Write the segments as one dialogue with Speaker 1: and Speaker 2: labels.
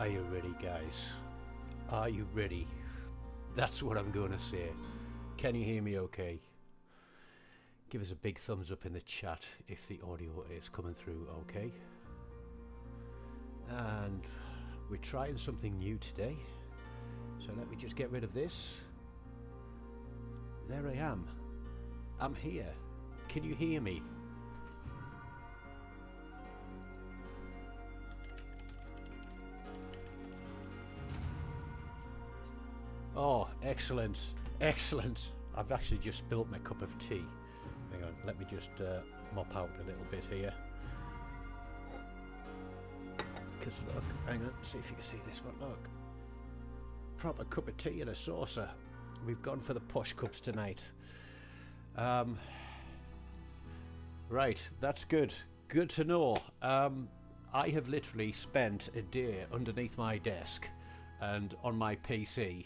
Speaker 1: Are you ready, guys? Are you ready? That's what I'm going to say. Can you hear me okay? Give us a big thumbs up in the chat if the audio is coming through okay. And we're trying something new today. So let me just get rid of this. There I am. I'm here. Can you hear me? Oh, excellent. Excellent. I've actually just spilt my cup of tea. Hang on, let me just mop out a little bit here. Because look, hang on, see if you can see this one, look. Proper cup of tea in a saucer. We've gone for the posh cups tonight. Right, that's good. Good to know. I have literally spent a day underneath my desk and on my PC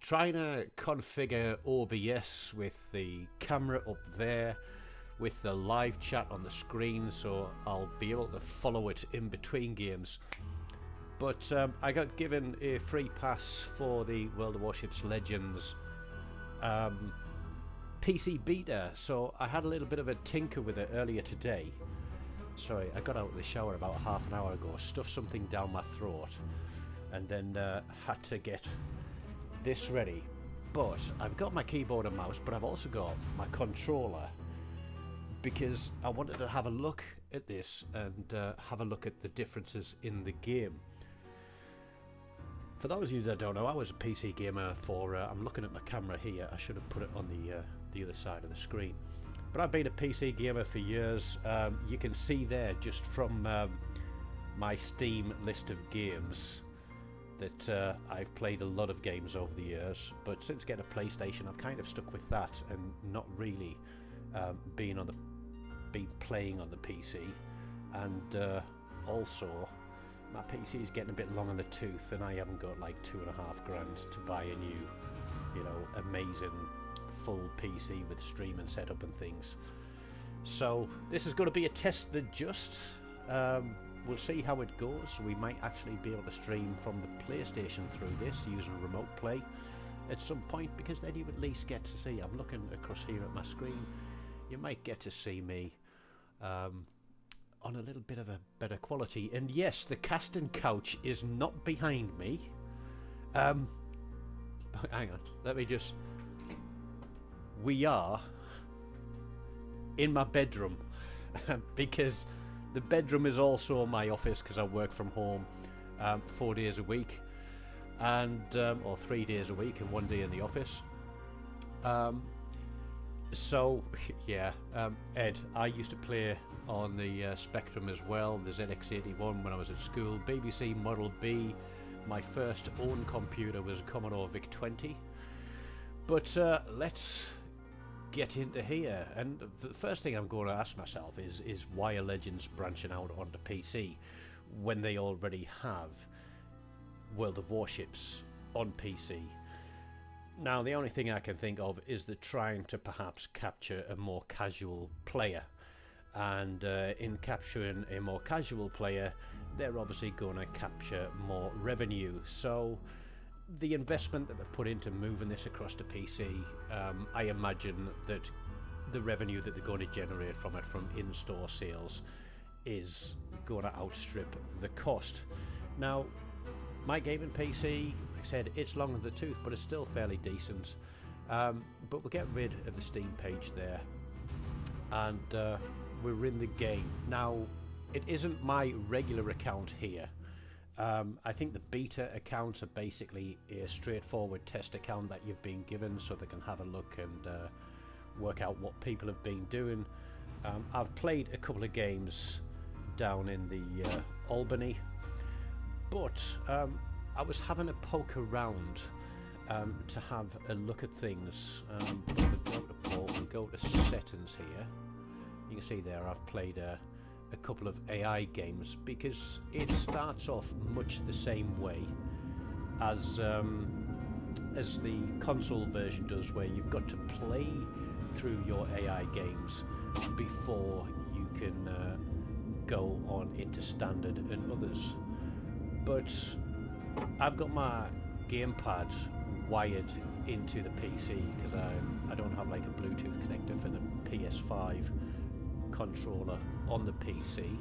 Speaker 1: trying to configure OBS with the camera up there, with the live chat on the screen, so I'll be able to follow it in between games. But I got given a free pass for the World of Warships Legends PC Beta, so I had a little bit of a tinker with it earlier today. Sorry, I got out of the shower about half an hour ago, stuffed something down my throat, and then had to get this ready. But I've got my keyboard and mouse, but I've also got my controller, because I wanted to have a look at this and have a look at the differences in the game. For those of you that don't know, I was a PC gamer for, I'm looking at my camera here, I should have put it on the other side of the screen. But I've been a PC gamer for years. You can see there just from my Steam list of games that I've played a lot of games over the years. But since getting a PlayStation, I've kind of stuck with that and not really been playing on the PC. And also, my PC is getting a bit long on the tooth, and I haven't got like $2.5 grand to buy a new, you know, amazing full PC with streaming setup and things. So this is going to be a test and adjust. We'll see how it goes. We might actually be able to stream from the PlayStation through this using a remote play at some point, because then you at least get to see, I'm looking across here at my screen, you might get to see me on a little bit of a better quality. And yes, the casting couch is not behind me. Hang on, let me just... We are in my bedroom because the bedroom is also my office, because I work from home 4 days a week, and or 3 days a week and 1 day in the office. So yeah, Ed, I used to play on the Spectrum as well, the ZX81 when I was at school, BBC Model B. My first own computer was a Commodore VIC-20. But let's get into here, and the first thing I'm going to ask myself is why are Legends branching out onto PC when they already have World of Warships on PC? Now, the only thing I can think of is they're trying to perhaps capture a more casual player, and in capturing a more casual player, they're obviously going to capture more revenue. So the investment that they've put into moving this across to PC, I imagine that the revenue that they're going to generate from it from in-store sales is going to outstrip the cost. Now, my gaming PC, like I said, it's long in the tooth, but it's still fairly decent. But we'll get rid of the Steam page there, and we're in the game. Now, it isn't my regular account here. I think the beta accounts are basically a straightforward test account that you've been given, so they can have a look and work out what people have been doing. I've played a couple of games down in the Albany, but I was having a poke around to have a look at things. We'll go to settings here. You can see there I've played a couple of AI games, because it starts off much the same way as the console version does, where you've got to play through your AI games before you can go on into standard and others. but I've got my gamepad wired into the PC because I don't have like a Bluetooth connector for the PS5 controller on the PC.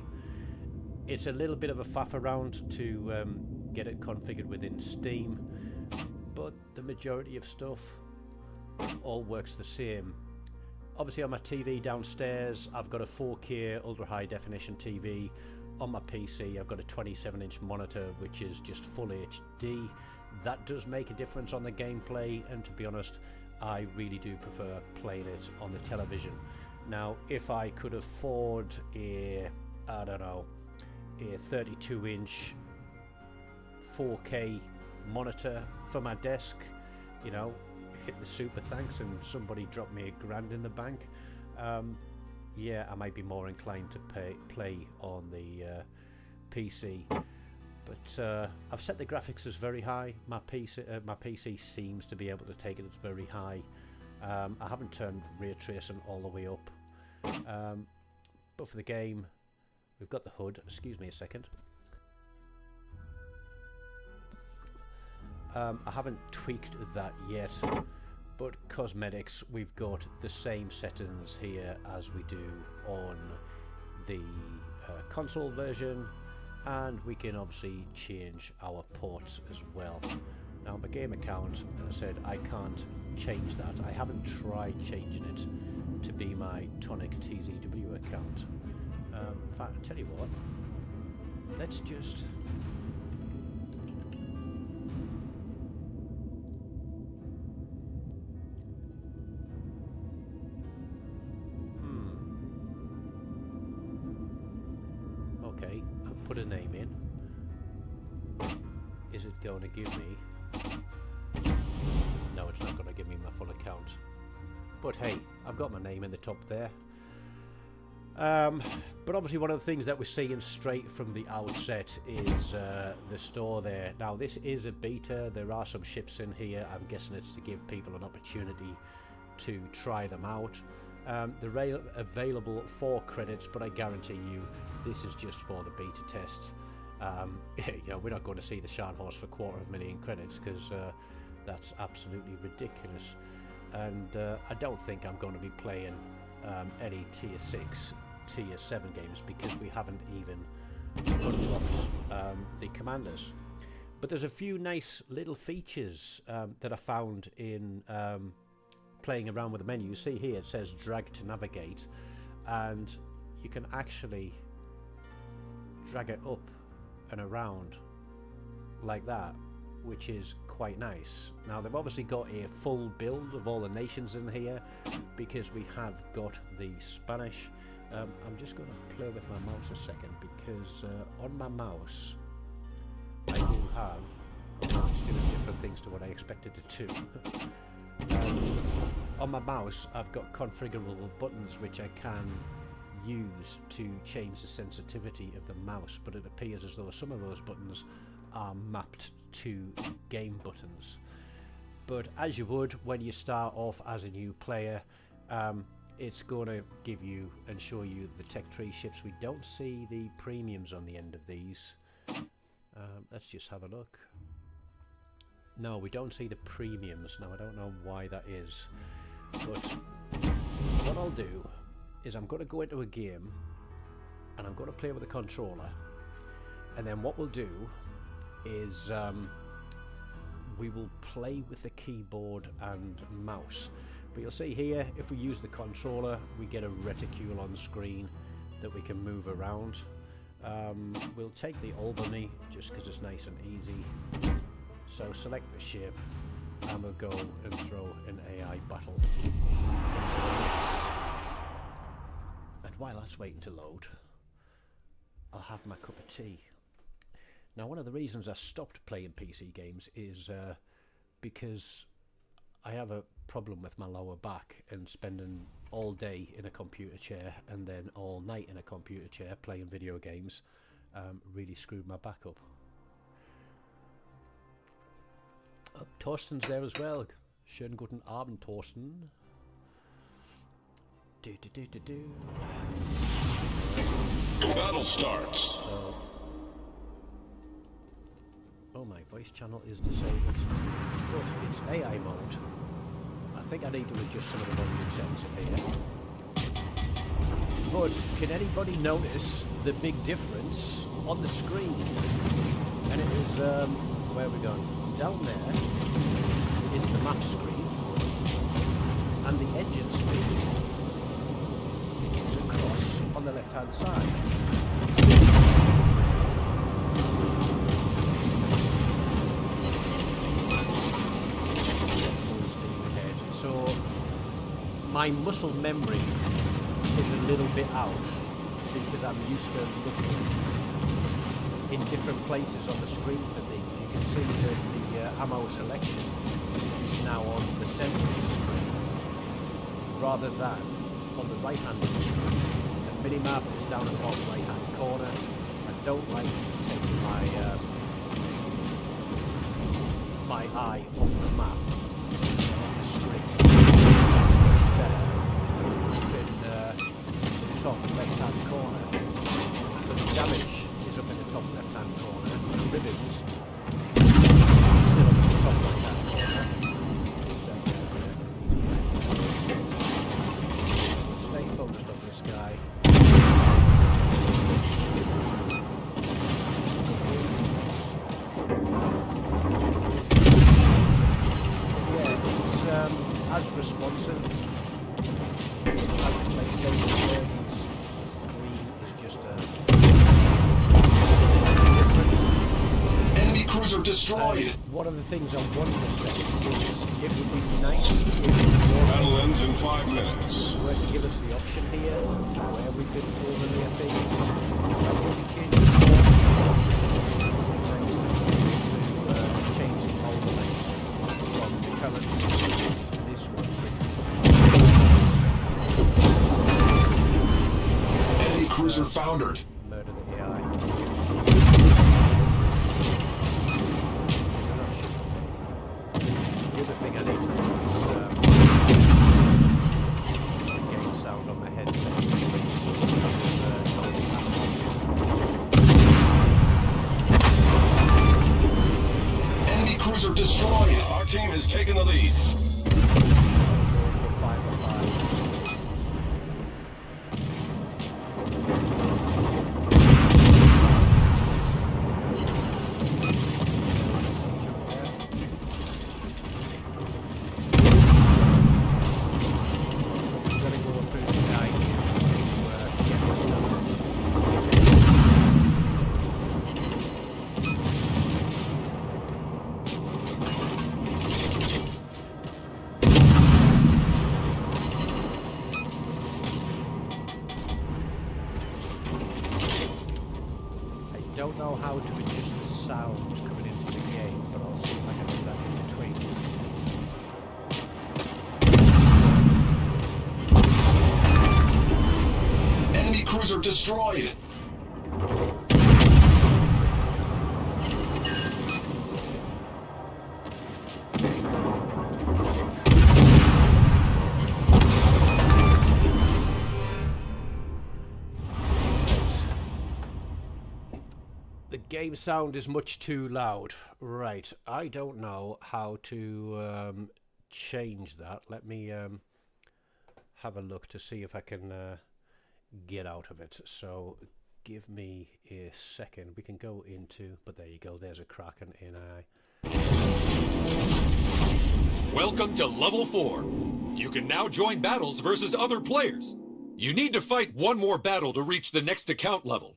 Speaker 1: It's a little bit of a faff around to get it configured within Steam, but the majority of stuff all works the same. Obviously on my TV downstairs I've got a 4K ultra high definition TV. On my PC I've got a 27-inch monitor which is just full HD. That does make a difference on the gameplay, and to be honest I really do prefer playing it on the television. Now if I could afford a, I don't know, a 32-inch 4K monitor for my desk, you know, hit the super thanks and somebody dropped me $1,000 in the bank, yeah, I might be more inclined to play on the PC. But I've set the graphics as very high. My PC seems to be able to take it as very high. I haven't turned ray tracing all the way up, but for the game we've got the HUD. Excuse me a second. I haven't tweaked that yet, but cosmetics, we've got the same settings here as we do on the console version, and we can obviously change our ports as well. Now my game account, as I said, I can't change that. I haven't tried changing it to be my Tonic TZW account. In fact, I'll tell you what, let's just okay, I've put a name in. Is it going to give me? No, it's not going to give me my full account. But hey, I've got my name in the top there. But obviously one of the things that we're seeing straight from the outset is the store there. Now this is a beta, there are some ships in here. I'm guessing it's to give people an opportunity to try them out. They're available for credits, but I guarantee you this is just for the beta test. You know, we're not going to see the Scharnhorst for 250,000 credits because that's absolutely ridiculous. And I don't think I'm going to be playing any tier 6, tier 7 games because we haven't even unlocked the commanders. But there's a few nice little features that I found in playing around with the menu. You see here it says drag to navigate, and you can actually drag it up and around like that, which is quite nice. Now they've obviously got a full build of all the nations in here because we have got the Spanish. I'm just going to play with my mouse a second because on my mouse I do have, it's doing different things to what I expected it to. On my mouse I've got configurable buttons which I can use to change the sensitivity of the mouse, but it appears as though some of those buttons are mapped to game buttons. But as you would when you start off as a new player, it's going to give you and show you the tech tree ships. We don't see the premiums on the end of these. Let's just have a look. No, we don't see the premiums. Now I don't know why that is, but what I'll do is I'm going to go into a game and I'm going to play with the controller, and then what we'll do is we will play with the keyboard and mouse. But you'll see here, if we use the controller we get a reticule on screen that we can move around. We'll take the Albany just because it's nice and easy. So select the ship and we'll go and throw an AI battle into the mix. And while that's waiting to load, I'll have my cup of tea. Now one of the reasons I stopped playing PC games is because I have a problem with my lower back, and spending all day in a computer chair and then all night in a computer chair playing video games really screwed my back up. Torsten's there as well. Schönen guten Abend, Torsten.
Speaker 2: Battle starts.
Speaker 1: So, voice channel is disabled. But it's AI mode. I think I need to adjust some of the volume settings up here. But can anybody notice the big difference on the screen? And it is, where are we going? Down there, it is the map screen. And the engine speed is across on the left hand side. So my muscle memory is a little bit out because I'm used to looking in different places on the screen for things. You can see that the ammo selection is now on the center of the screen rather than on the right hand of the screen. The minimap is down at the bottom right hand corner. I don't like taking my eye off the map, off the screen. It's much better in the top left hand corner. But the damage is up in the top left hand corner. The ribbons still up in the top right hand corner. Stay focused on this guy. As responsive as the PlayStation versions. Green is just a difference.
Speaker 2: Enemy cruiser destroyed.
Speaker 1: One of the things I wanted to say is it would be nice if
Speaker 2: Battle ends in 5 minutes.
Speaker 1: were to give us the option here where we could overlay things like we can change the overlay from the current to this one. So
Speaker 2: Enemy cruiser foundered.
Speaker 1: murder the AI. The other thing I need to do is the game sound on my headset.
Speaker 2: Enemy cruiser destroyed. Our team has taken the lead.
Speaker 1: For 5-5. Don't know how to adjust the sound coming into the game, but I'll see if I can do that in between.
Speaker 2: Enemy cruiser destroyed.
Speaker 1: The game sound is much too loud. Right, I don't know how to change that. Let me have a look to see if I can get out of it. So give me a second. We can go into, but there you go, there's a Kraken in
Speaker 3: Welcome to level 4. You can now join battles versus other players. You need to fight one more battle to reach the next account level.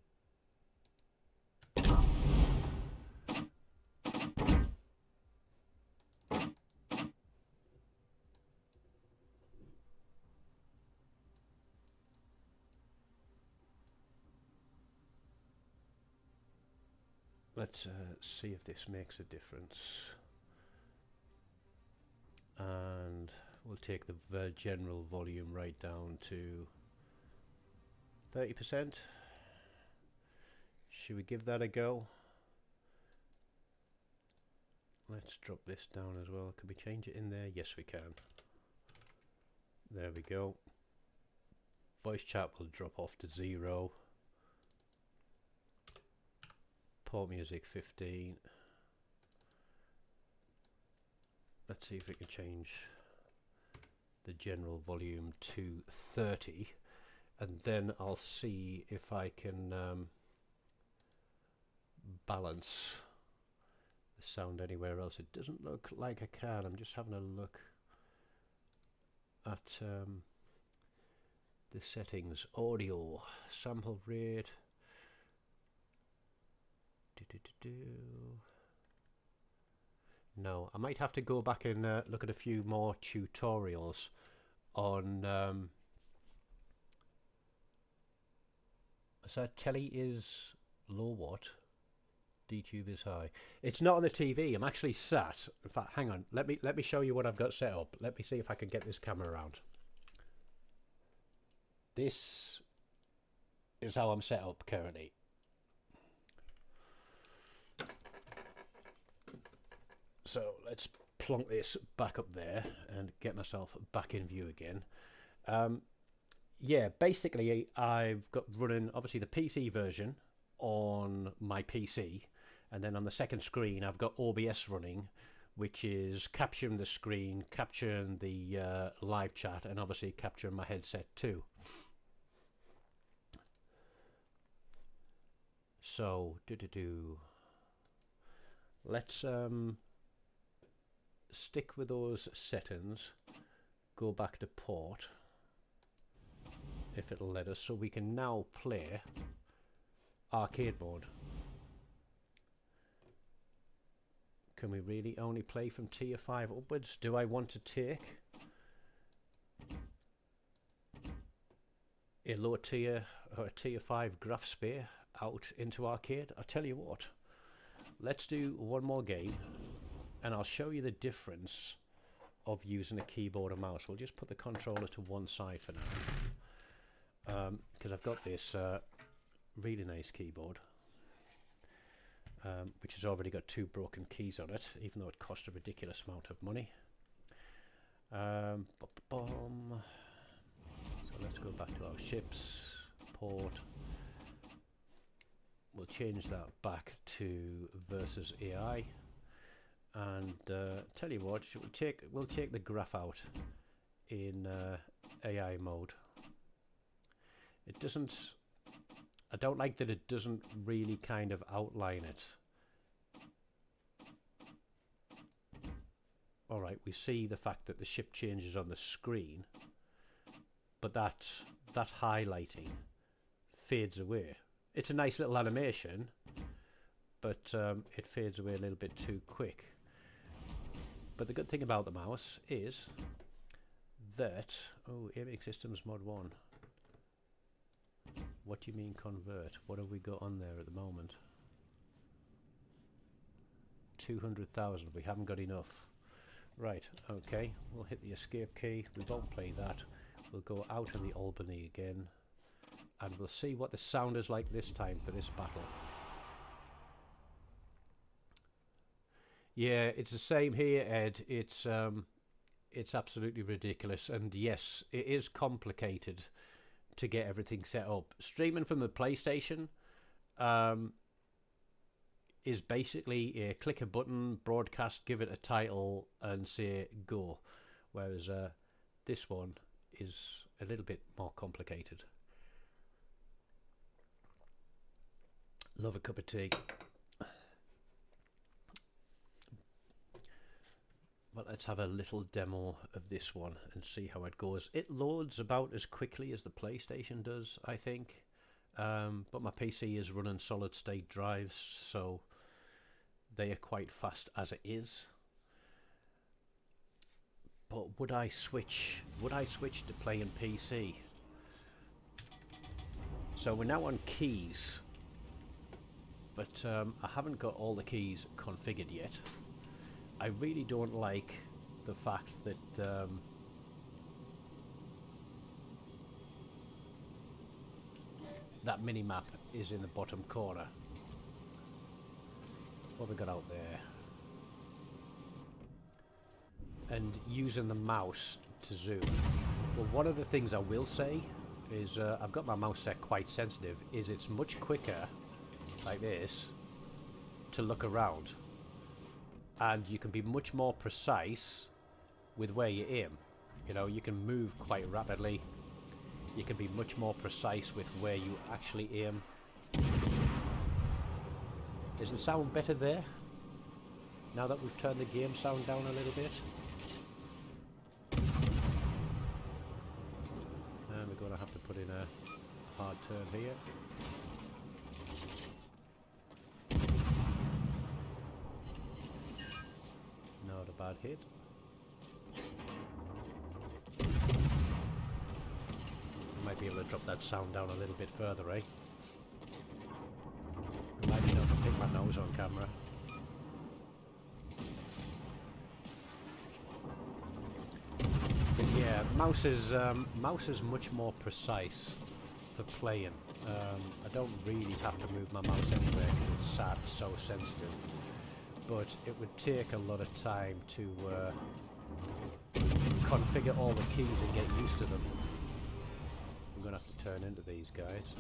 Speaker 1: Let's see if this makes a difference. And we'll take the general volume right down to 30%. Should we give that a go? Let's drop this down as well. Can we change it in there? Yes, we can. There we go. Voice chat will drop off to 0. Port music 15. let's see if we can change the general volume to 30, and then I'll see if I can balance the sound anywhere else. It doesn't look like I can. I'm just having a look at the settings. Audio, sample rate. No, I might have to go back and look at a few more tutorials on so telly is low watt, DTube is high. It's not on the TV. I'm actually sat. In fact, hang on. Let me show you what I've got set up. Let me see if I can get this camera around. This is how I'm set up currently. So let's plonk this back up there and get myself back in view again. Yeah, basically I've got running obviously the PC version on my PC, and then on the second screen I've got OBS running, which is capturing the screen, capturing the live chat, and obviously capturing my headset too. So let's stick with those settings, go back to port if it'll let us, so we can now play arcade mode. Can we really only play from tier 5 upwards? Do I want to take a low tier or a tier 5 graph sphere out into arcade? I'll tell you what, let's do one more game and I'll show you the difference of using a keyboard and mouse. We'll just put the controller to one side for now, because I've got this really nice keyboard, which has already got 2 broken keys on it, even though it cost a ridiculous amount of money. So let's go back to our ships, port. We'll change that back to versus AI. And tell you what, we'll take the graph out in AI mode. It doesn't, I don't like that it doesn't really kind of outline it. Alright, we see the fact that the ship changes on the screen, but that highlighting fades away. It's a nice little animation, but it fades away a little bit too quick. But the good thing about the mouse is that, oh, aiming systems mod 1. What do you mean convert? What have we got on there at the moment? 200,000. We haven't got enough. Right, okay, we'll hit the escape key. We won't play that. We'll go out in the Albany again, and we'll see what the sound is like this time for this battle. Yeah, it's the same here, Ed. It's absolutely ridiculous, and yes, it is complicated to get everything set up. Streaming from the PlayStation is basically a click a button, broadcast, give it a title, and say go. Whereas this one is a little bit more complicated. Love a cup of tea. Well, let's have a little demo of this one and see how it goes. It loads about as quickly as the PlayStation does, I think. But my PC is running solid state drives, so they are quite fast as it is. But would I switch to playing PC? So we're now on keys, but I haven't got all the keys configured yet. I really don't like the fact that that mini-map is in the bottom corner. What have we got out there? And using the mouse to zoom. Well, one of the things I will say is I've got my mouse set quite sensitive, is it's much quicker like this to look around. and you can be much more precise with where you aim. You know, you can move quite rapidly. You can be much more precise with where you actually aim. Is the sound better there? Now that we've turned the game sound down a little bit? And we're going to have to put in a hard turn here. Not a bad hit. Might be able to drop that sound down a little bit further, eh? Might be able to pick my nose on camera. But yeah, mouse is much more precise for playing. I don't really have to move my mouse anywhere because it's so sensitive. But it would take a lot of time to configure all the keys and get used to them. I'm going to have to turn into these guys.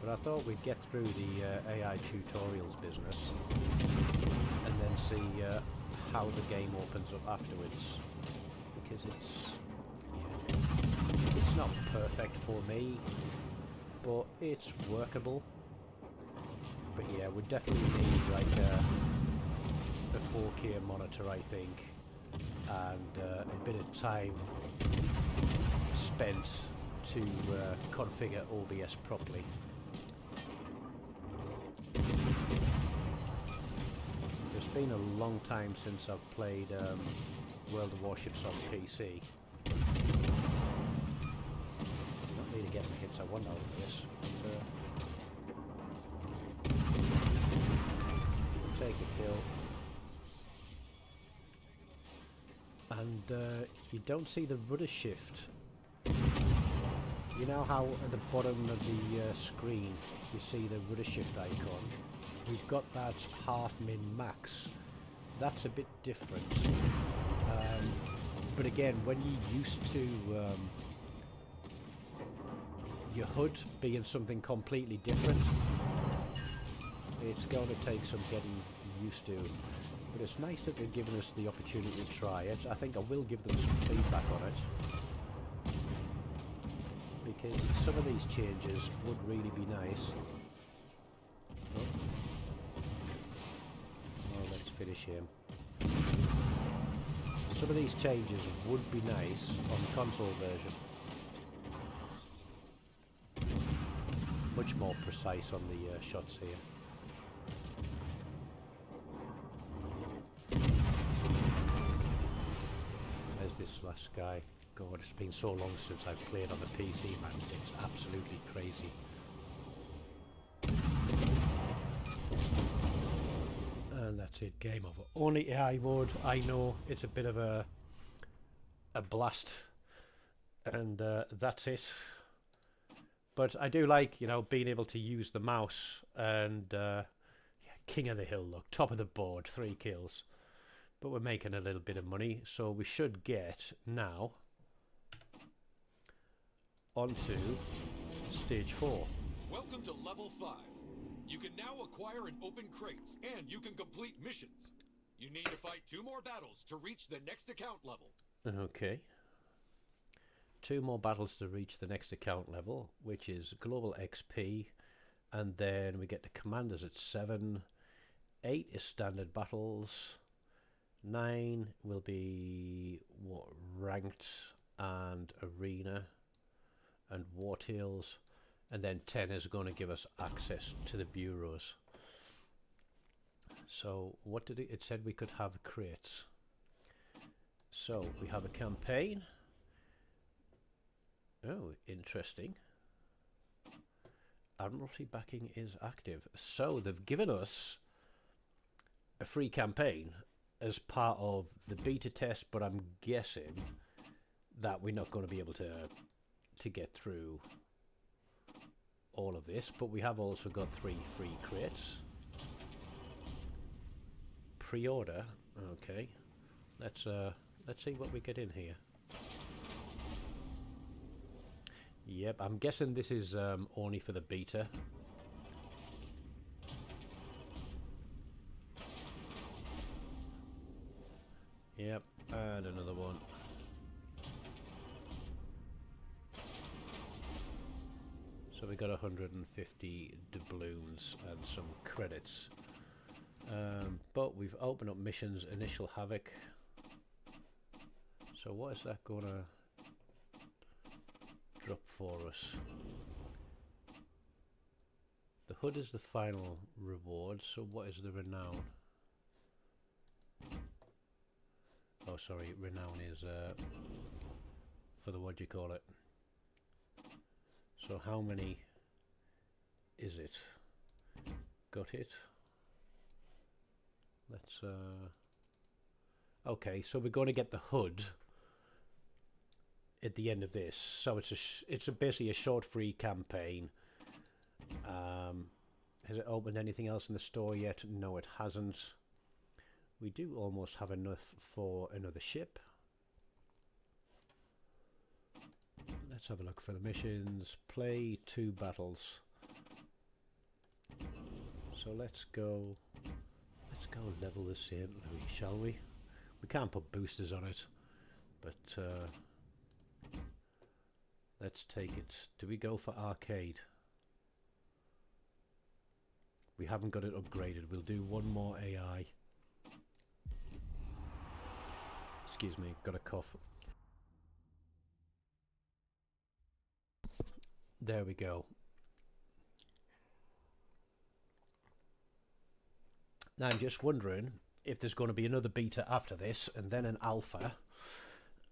Speaker 1: But I thought we'd get through the AI tutorials business and then see how the game opens up afterwards, because it's not perfect for me, but it's workable. But yeah, we definitely need like a 4K monitor, I think, and a bit of time spent to configure OBS properly. It's been a long time since I've played World of Warships on PC. Not really getting the hits I want out of this. We'll take a kill. And you don't see the rudder shift. You know how at the bottom of the screen you see the rudder shift icon? We've got that half min max. That's a bit different. But again, when you're used to your HUD being something completely different, it's going to take some getting used to. But it's nice that they're giving us the opportunity to try it. I think I will give them some feedback on it, because some of these changes would really be nice. Let's finish him. Some of these changes would be nice on the console version. Much more precise on the shots here. There's this last guy. God, it's been so long since I've played on the PC, man. It's absolutely crazy. And that's it, game over. Only AI mode. I know it's a bit of a blast, and that's it. But I do like, you know, being able to use the mouse, and yeah, king of the hill, look, top of the board, 3 kills. But we're making a little bit of money, so we should get now onto stage 4.
Speaker 3: Welcome to level 5. You can now acquire and open crates, and you can complete missions. You need to fight 2 more battles to reach the next account level.
Speaker 1: Okay. 2 more battles to reach the next account level, which is global XP, and then we get the commanders at 7. 8 is standard battles. 9 will be what, ranked and arena and war tales. And then 10 is going to give us access to the bureaus. So what did it said we could have crates. So we have a campaign. Oh, interesting. Admiralty backing is active. So they've given us a free campaign as part of the beta test, but I'm guessing that we're not going to be able to get through all of this. But we have also got 3 free crates. Pre-order. Okay, let's let's see what we get in here. Yep, I'm guessing this is only for the beta. Yep, and another one. So we got 150 doubloons and some credits. But we've opened up missions, initial havoc. So what is that gonna drop for us? The hood is the final reward, so what is the renown? Oh sorry, renown is for the, what do you call it? So how many is it? Got it? Let's okay, so we're going to get the hood at the end of this. So it's basically a short free campaign. Has it opened anything else in the store yet? No, it hasn't. We do almost have enough for another ship. Let's have a look for the missions. Play 2 battles. So let's go level the St. Louis, shall we? We can't put boosters on it, but let's take it. Do we go for arcade? We haven't got it upgraded. We'll do one more AI. Excuse me, got a cough. There we go. Now I'm just wondering if there's going to be another beta after this, and then an alpha,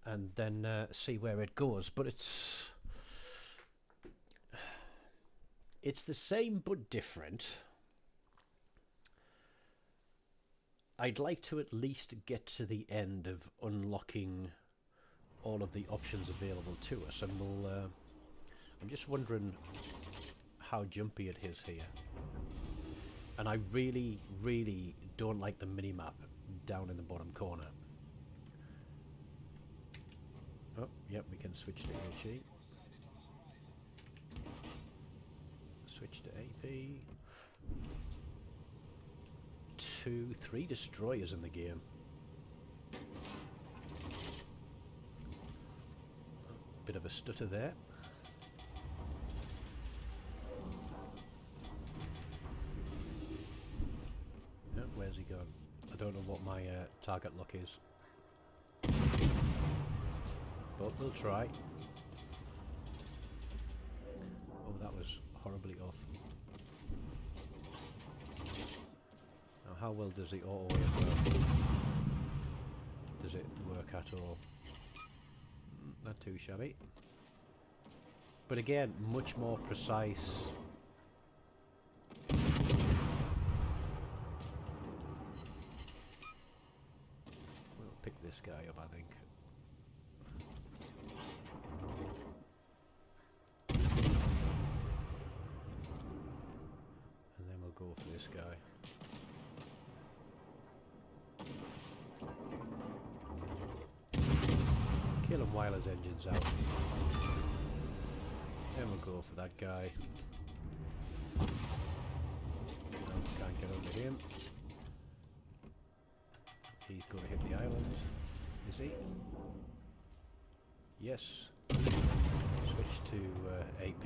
Speaker 1: and then see where it goes. But it's the same but different. I'd like to at least get to the end of unlocking all of the options available to us, and we'll I'm just wondering how jumpy it is here. And I really, really don't like the mini-map down in the bottom corner. Oh, yep, we can switch to HE. Switch to AP. 2, 3 destroyers in the game. Bit of a stutter there. Where's he gone? I don't know what my target lock is, but we'll try. Oh, that was horribly off. Now, how well does the auto aim work? Does it work at all? Not too shabby. But again, much more precise. Pick this guy up, I think. And then we'll go for this guy. Kill him while his engine's out. Then we'll go for that guy. No, can't get under him. He's going to hit the island, is he? Yes. Switch to AP.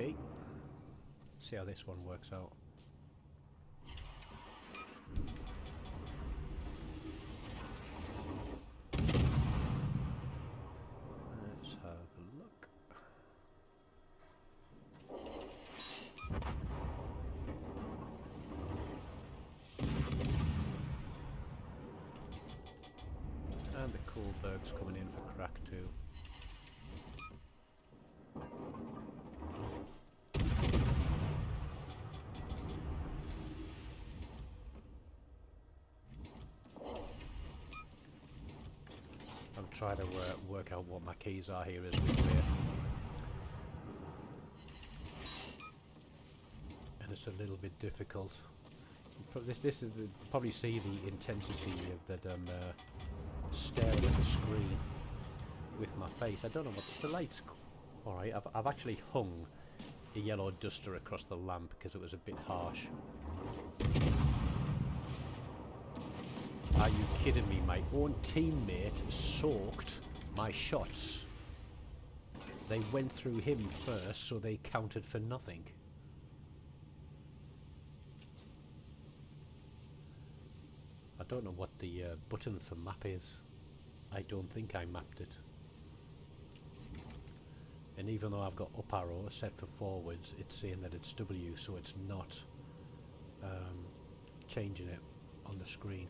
Speaker 1: See how this one works out. Let's have a look. And the Kohlberg's coming in for crack too. I'm trying to work out what my keys are here as we play. And it's a little bit difficult. This is probably see the intensity of that staring at the screen. with my face. I don't know what the lights. All right, I've actually hung a yellow duster across the lamp because it was a bit harsh. Are you kidding me? My own teammate soaked my shots. They went through him first, so they counted for nothing. I don't know what the button for map is. I don't think I mapped it. And even though I've got up arrow set for forwards, it's saying that it's W, so it's not changing it on the screen.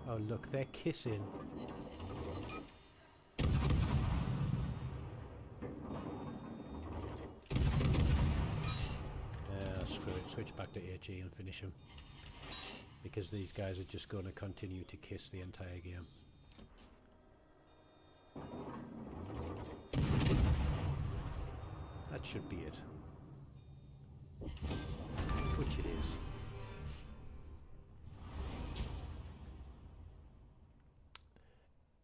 Speaker 1: Oh look, they're kissing. Screw it, switch back to HE and finish him. Because these guys are just going to continue to kiss the entire game. That should be it. Which it is.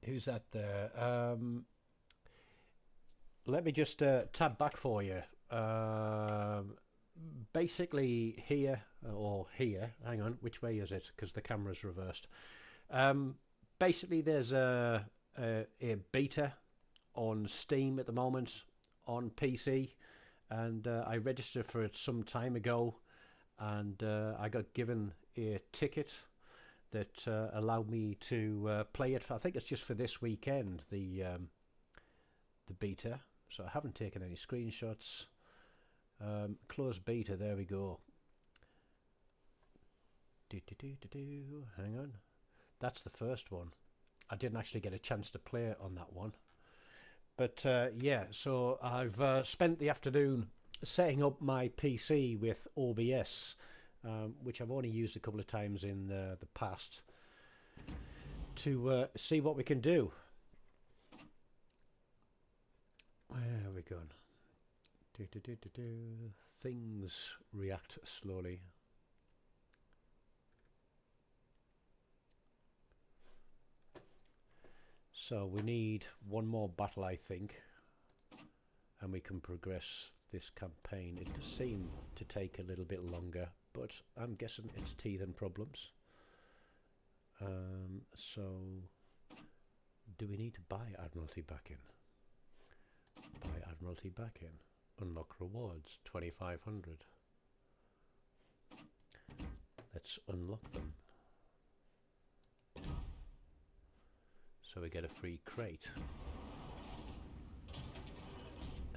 Speaker 1: Who's that there? Let me just tab back for you. Basically here, or here, hang on, which way is it? Because the camera's reversed. Basically there's a beta on Steam at the moment on PC, and I registered for it some time ago, and I got given a ticket that allowed me to play it. I think it's just for this weekend, the beta. So I haven't taken any screenshots. Close beta, there we go. Hang on. That's the first one. I didn't actually get a chance to play on that one. But yeah, so I've spent the afternoon setting up my PC with OBS, which I've only used a couple of times in the past, to see what we can do. Where are we going? Things react slowly. So we need one more battle, I think, and we can progress this campaign. It does seem to take a little bit longer, but I'm guessing it's teething problems. So do we need to buy Admiralty back in? Buy Admiralty back in. Unlock rewards, 2,500. Let's unlock them. So we get a free crate.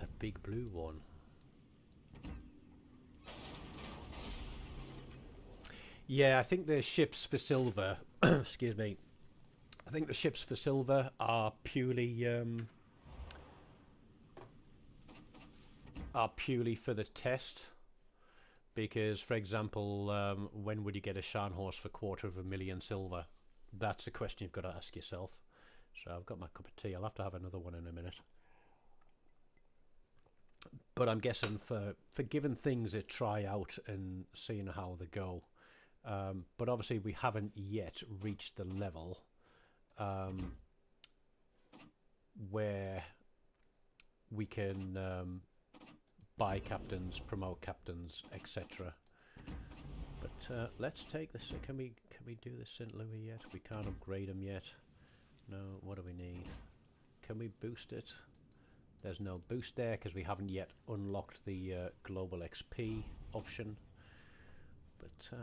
Speaker 1: A big blue one. Yeah, I think the ships for silver, excuse me, I think the ships for silver are purely for the test, because for example, when would you get a Shan horse for 250,000 silver? That's a question you've got to ask yourself. So I've got my cup of tea. I'll have to have another one in a minute. But I'm guessing for giving things a try out and seeing how they go. But obviously we haven't yet reached the level where we can buy captains, promote captains, etc. But let's take this. Can we do the St. Louis yet? We can't upgrade them yet. No. What do we need? Can we boost it? There's no boost there because we haven't yet unlocked the global XP option. But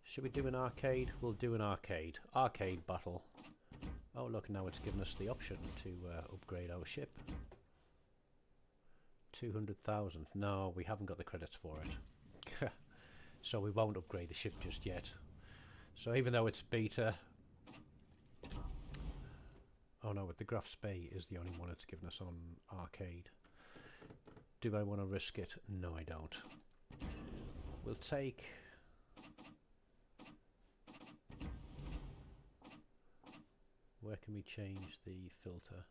Speaker 1: should we do an arcade? We'll do an arcade. Arcade battle. Oh look, now it's given us the option to upgrade our ship. 200,000. No, we haven't got the credits for it. So we won't upgrade the ship just yet. So even though it's beta... Oh no, but the Graf's Bay is the only one it's given us on arcade. Do I want to risk it? No, I don't. We'll take... Where can we change the filter?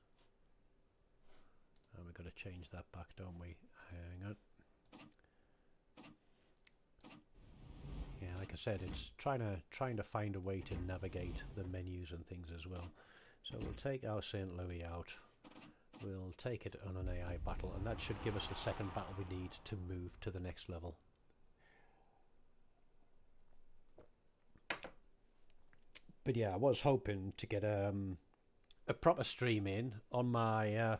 Speaker 1: And we've got to change that back, don't we? Hang on. Yeah, like I said, it's trying to find a way to navigate the menus and things as well. So we'll take our St. Louis out. We'll take it on an AI battle, and that should give us the second battle we need to move to the next level. But yeah, I was hoping to get a proper stream in on my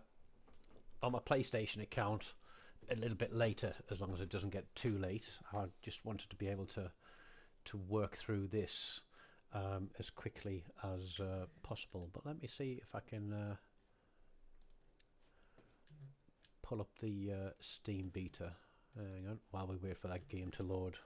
Speaker 1: PlayStation account a little bit later, as long as it doesn't get too late. I just wanted to be able to work through this as quickly as possible. But let me see if I can pull up the Steam beta. Hang on, while we wait for that game to load.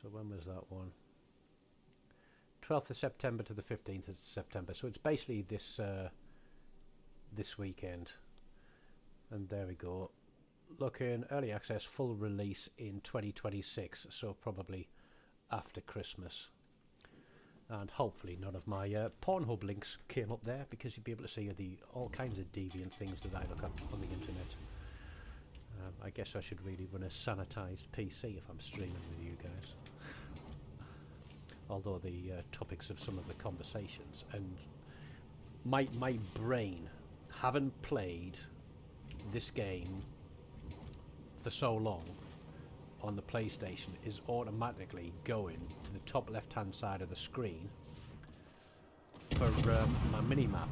Speaker 1: So when was that one? 12th of September to the 15th of September. So it's basically this this weekend. And there we go. Looking early access, full release in 2026. So probably after Christmas. And hopefully none of my Pornhub links came up there, because you'd be able to see all kinds of deviant things that I look up on the internet. I guess I should really run a sanitized PC if I'm streaming with you guys. Although the topics of some of the conversations and my brain, having played this game for so long on the PlayStation, is automatically going to the top left hand side of the screen for my minimap.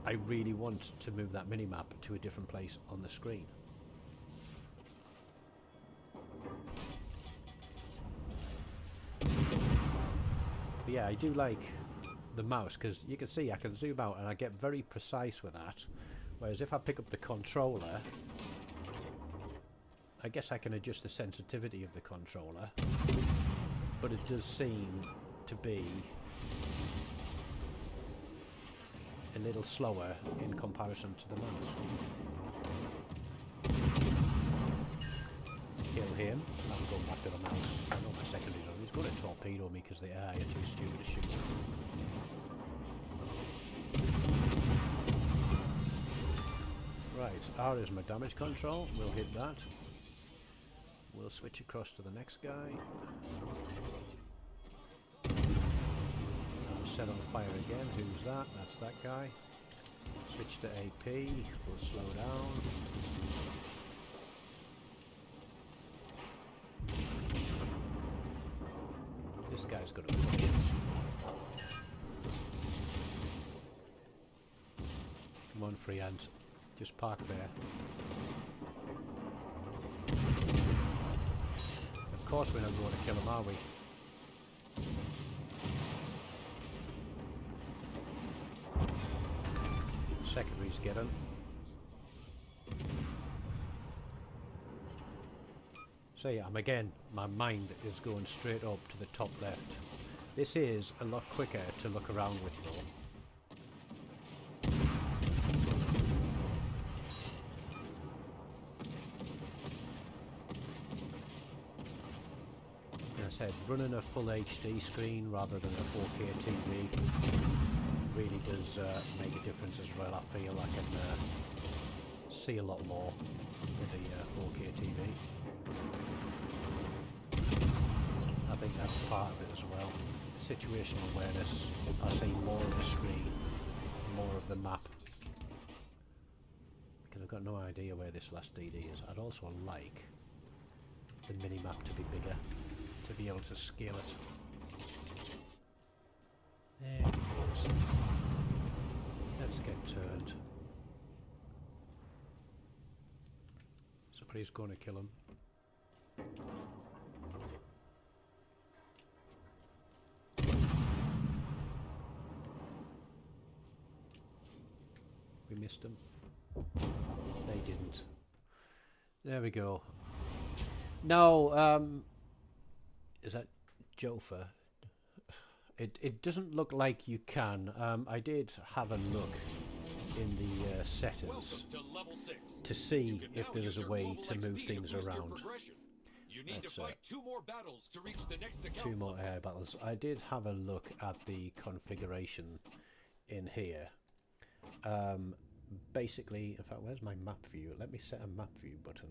Speaker 1: I really want to move that minimap to a different place on the screen. But yeah, I do like the mouse, because you can see I can zoom out and I get very precise with that, whereas if I pick up the controller, I guess I can adjust the sensitivity of the controller, but it does seem to be a little slower in comparison to the mouse. Kill him. I'm going back to the mouse. I know my secondary's on. He's going to torpedo me because the AI are too stupid to shoot. Right, R is my damage control. We'll hit that. We'll switch across to the next guy. Set on fire again. Who's that? That's that guy. Switch to AP. We'll slow down. This guy's got a punch. Come on, freehand. Just park there. Of course we're not going to kill him, are we? Secondaries get him. So yeah, again, my mind is going straight up to the top left. This is a lot quicker to look around with though. As I said, running a full HD screen rather than a 4K TV really does make a difference as well. I feel I can see a lot more with the 4K TV. I think that's part of it as well. Situational awareness. I see more of the screen, more of the map. Because I've got no idea where this last DD is. I'd also like the mini-map to be bigger, to be able to scale it. There it is. Let's get turned. Somebody's going to kill him. We missed them. They didn't. There we go. No, is that Jofa? It doesn't look like you can. I did have a look in the settings
Speaker 3: Welcome to level 6.
Speaker 1: to
Speaker 3: You
Speaker 1: see
Speaker 3: can
Speaker 1: if
Speaker 3: now
Speaker 1: there
Speaker 3: use
Speaker 1: is a
Speaker 3: your
Speaker 1: way
Speaker 3: global
Speaker 1: to move
Speaker 3: XP
Speaker 1: things
Speaker 3: boost your
Speaker 1: around.
Speaker 3: progression. You need to
Speaker 1: That's
Speaker 3: fight 2 more battles to reach the next account
Speaker 1: 2 more
Speaker 3: level.
Speaker 1: air battles. I did have a look at the configuration in here. Basically, in fact, where's my map view? Let me set a map view button.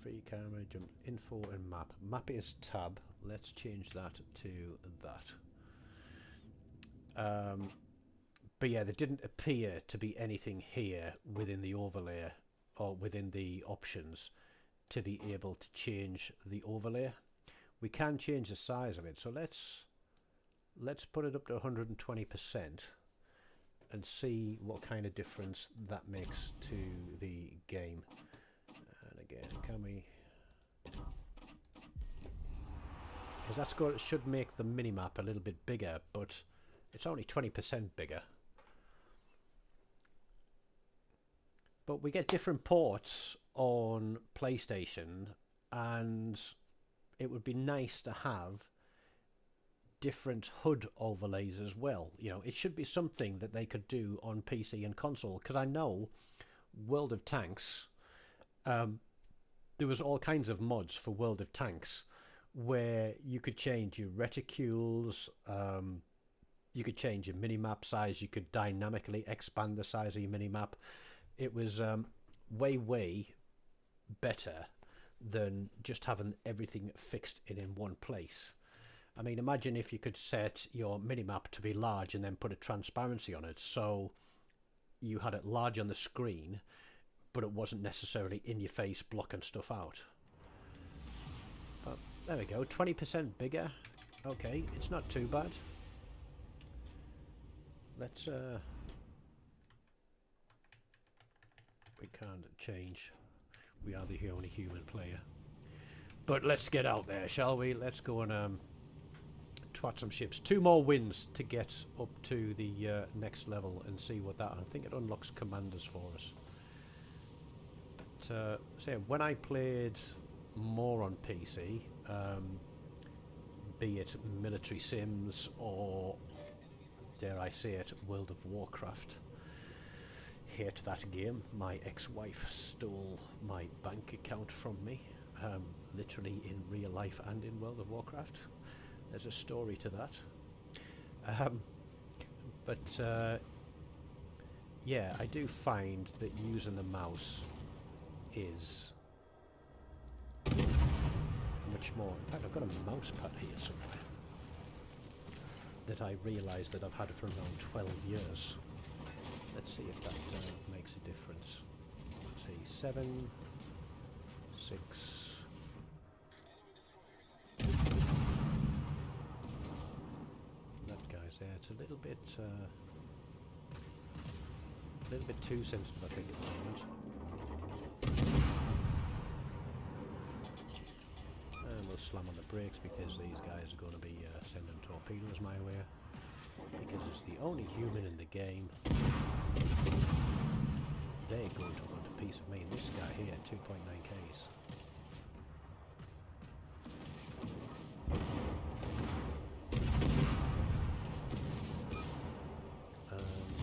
Speaker 1: Free camera, jump, info and map. Map is tab. Let's change that to that. But yeah, there didn't appear to be anything here within the overlay or within the options to be able to change the overlay. We can change the size of it, so let's put it up to 120% and see what kind of difference that makes to the game. And again, can we? Because that's should make the minimap a little bit bigger, but it's only 20% bigger. But we get different ports on PlayStation, and it would be nice to have different HUD overlays as well. You know, it should be something that they could do on PC and console, because I know World of Tanks, there was all kinds of mods for World of Tanks where you could change your reticules, you could change your minimap size, you could dynamically expand the size of your minimap. It was way better than just having everything fixed in one place. I mean, imagine if you could set your minimap to be large and then put a transparency on it, so you had it large on the screen, but it wasn't necessarily in your face blocking stuff out. But there we go, 20% bigger. Okay, it's not too bad. Let's we can't change. We are the only human player. But let's get out there, shall we? Let's go and twat some ships. 2 more wins to get up to the next level and see what that. I think it unlocks commanders for us. But so when I played more on PC, be it military sims or, dare I say it, World of Warcraft. Hate that game. My ex-wife stole my bank account from me, literally in real life and in World of Warcraft. There's a story to that. Yeah, I do find that using the mouse is much more. In fact, I've got a mouse pad here somewhere that I realised that I've had for around 12 years. Let's see if that makes a difference. Let's see, 7, 6. That guy's there. It's a little bit too sensitive, I think, at the moment. And we'll slam on the brakes because these guys are going to be sending torpedoes my way. Because it's the only human in the game. They're going to want a piece of me. And this guy here, 2.9Ks.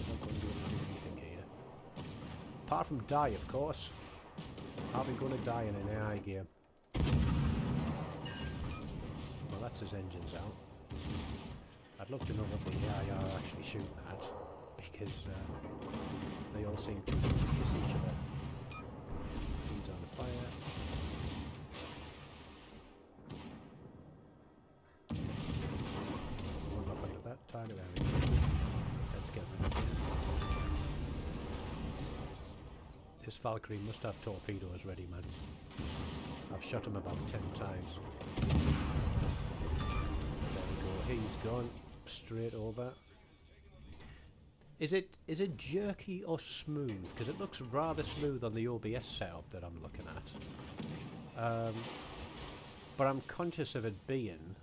Speaker 1: Not going to be able to do anything here. Apart from die, of course. Are we going to die in an AI game? Well, that's his engines out. I'd love to know what the AI are actually shooting at, because they all seem to kiss each other. He's on fire. One up under that target, there we go. Let's get rid of him. This Valkyrie must have torpedoes ready, man. I've shot him about 10 times. There we go, he's gone. Straight over. Is it jerky or smooth? Because it looks rather smooth on the OBS setup that I'm looking at. But I'm conscious of it being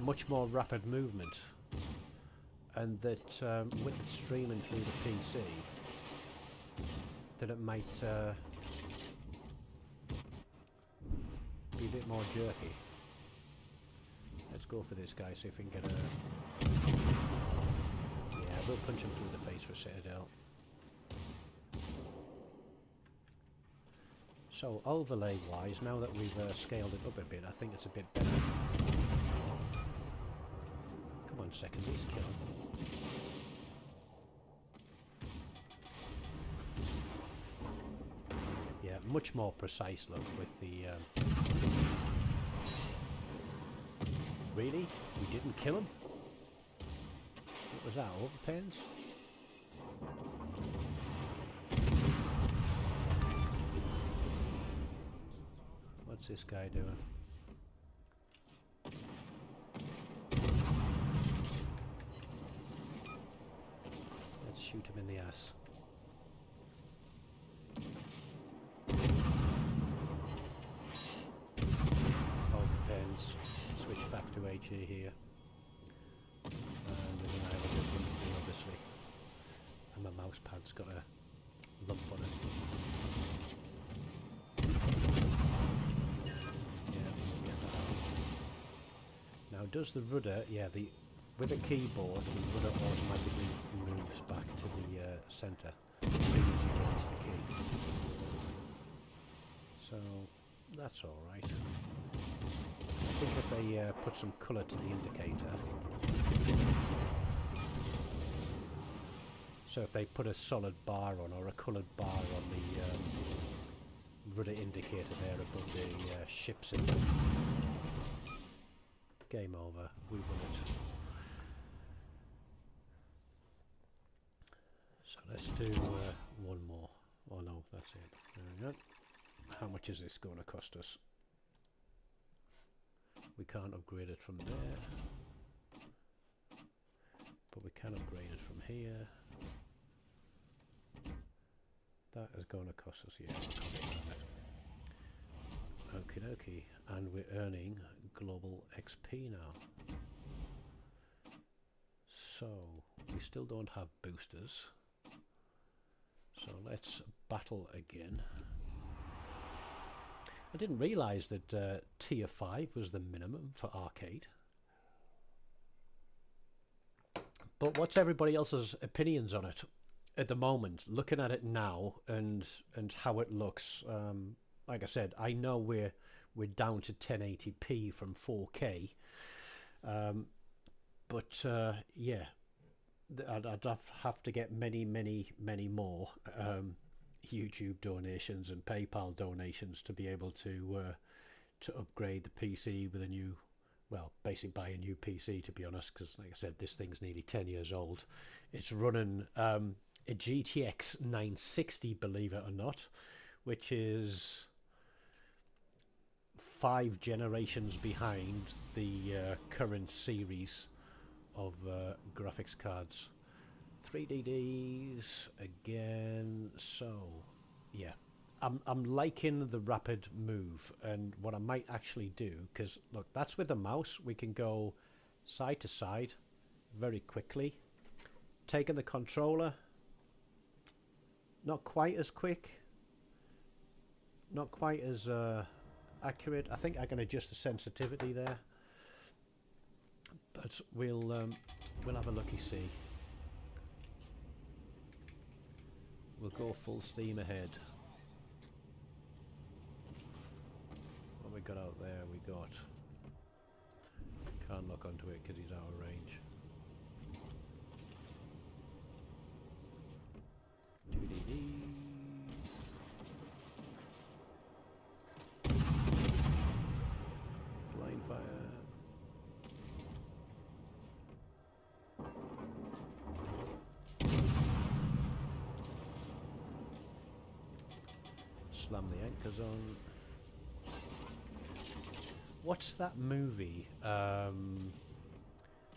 Speaker 1: much more rapid movement, and that with it streaming through the PC, that it might be a bit more jerky. Let's go for this guy, see if we can get a we'll punch him through the face for Citadel. So overlay wise, now that we've scaled it up a bit, I think it's a bit better. Come on, secondaries, kill him. Yeah, much more precise look with the... Really? We didn't kill him? What was that, overpens? What's this guy doing? Let's shoot him in the ass. Overpens. Switch back to HE here. And there's an island of them, obviously. And my mouse pad's got a lump on it. Now does the rudder, yeah, with a keyboard, the rudder automatically moves back to the centre as soon as you release the key. So that's alright. I think if they put some colour to the indicator, so if they put a solid bar on or a coloured bar on the rudder indicator there above the ship symbol, game over, we won it. So let's do one more. Oh no, that's it. There we go. How much is this going to cost us? We can't upgrade it from there, but we can upgrade it from here. That is going to cost us, yeah. Okie dokie, and we're earning global XP now. So, we still don't have boosters. So let's battle again. I didn't realise that tier 5 was the minimum for arcade. But what's everybody else's opinions on it at the moment? Looking at it now and how it looks, like I said, I know we're down to 1080p from 4K, but yeah, I'd have to get many more YouTube donations and PayPal donations to be able to upgrade the PC with a new, well, basically buy a new PC, to be honest, because like I said, this thing's nearly 10 years old. It's running a GTX 960, believe it or not, which is 5 generations behind the current series of graphics cards. 3DDs again. So yeah, I'm liking the rapid move, and what I might actually do, because look, that's with the mouse, we can go side to side very quickly. Taking the controller, not quite as quick, not quite as accurate. I think I can adjust the sensitivity there, but we'll have a lucky see. We'll go full steam ahead. What we got out there? We got... Can't lock onto it because he's out of range. 2DD. Blind fire. Slam the anchors on. What's that movie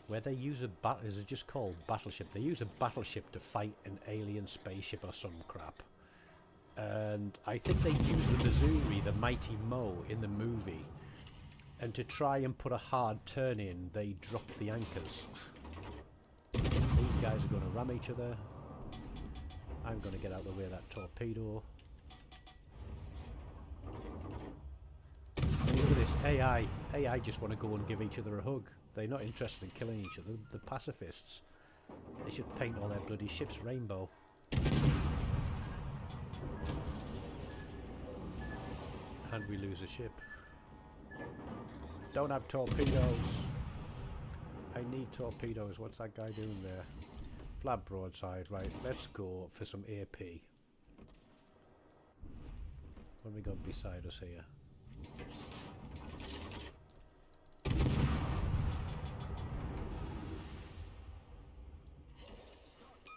Speaker 1: where they use a is it just called Battleship? They use a battleship to fight an alien spaceship or some crap. And I think they use the Missouri, the Mighty Mo, in the movie. And to try and put a hard turn in, they drop the anchors. These guys are going to ram each other. I'm going to get out of the way of that torpedo. And look at this, AI just want to go and give each other a hug. They're not interested in killing each other, the pacifists. They should paint all their bloody ships rainbow. And we lose a ship. Don't have torpedoes. I need torpedoes. What's that guy doing there? Flat broadside. Right, let's go for some AP. What have we got beside us here?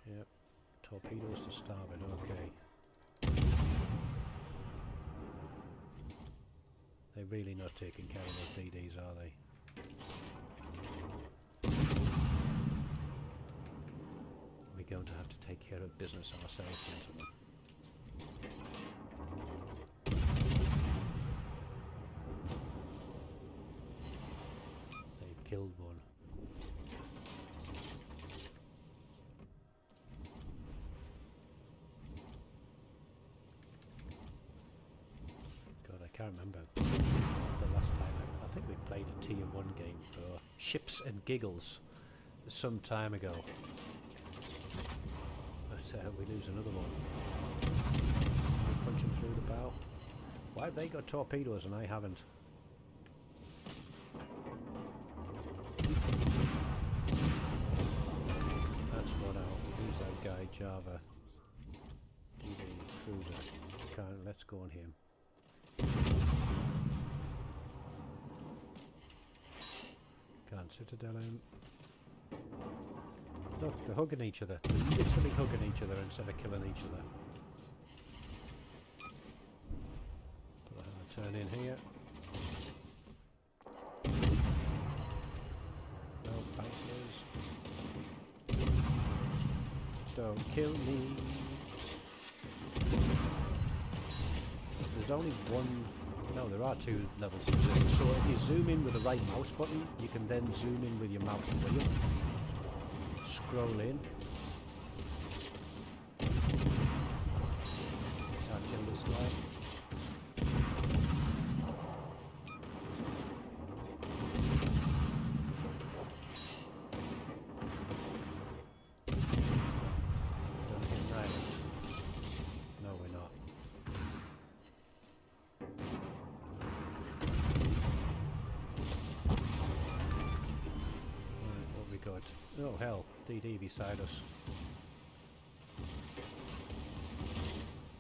Speaker 1: Yep. Torpedoes to starboard. Okay. They're really not taking care of those DDs, are they? We're going to have to take care of business ourselves, gentlemen. They've killed one. God, I can't remember the last time. I think we played a tier 1 game for Ships and Giggles some time ago. But we lose another one. We're punching through the bow. Why have they got torpedoes and I haven't? That's one out. Who's that guy? Java. DD Cruiser. Can't, let's go on him. Can't Citadel in. Look, they're hugging each other. They're literally hugging each other instead of killing each other. Put a hard turn in here. No, bouncers. Don't kill me. There's only one... No, there are 2 levels to zoom. So if you zoom in with the right mouse button, you can then zoom in with your mouse wheel. Scroll in. Can't kill this guy. Don't get an island. No, we're not. Right, what we got? Oh hell. DD beside us.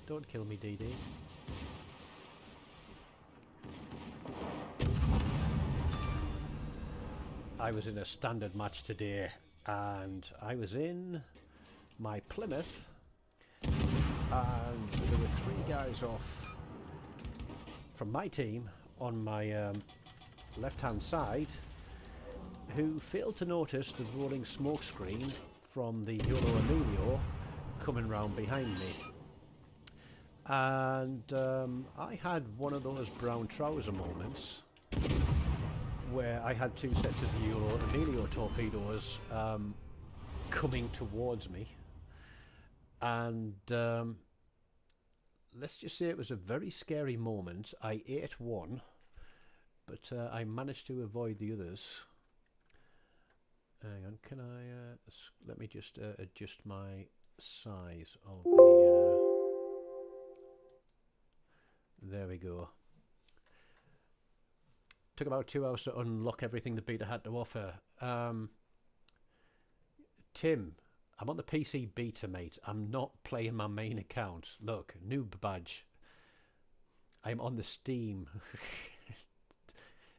Speaker 1: Don't kill me, DD. I was in a standard match today and I was in my Plymouth and there were 3 guys off from my team on my left hand side who failed to notice the rolling smoke screen from the YOLO Emilio coming round behind me. And I had one of those brown trouser moments where I had 2 sets of YOLO Emilio torpedoes coming towards me. And let's just say it was a very scary moment. I ate one, but I managed to avoid the others. Hang on, can I, let me just adjust my size of the, there we go. Took about 2 hours to unlock everything the beta had to offer. Tim, I'm on the PC beta, mate. I'm not playing my main account. Look, noob badge. I'm on the Steam.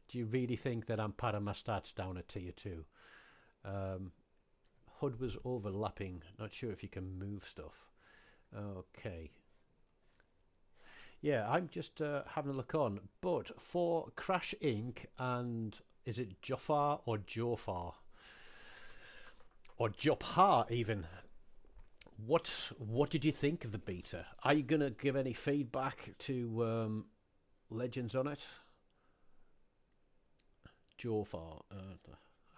Speaker 1: Do you really think that I'm padding my stats down at tier 2? HUD was overlapping. Not sure if you can move stuff. Okay. Yeah, I'm just having a look on. But for Crash Inc. and is it Jofar or Jofar? Or Jopha even. What did you think of the beta? Are you going to give any feedback to Legends on it? Jofar.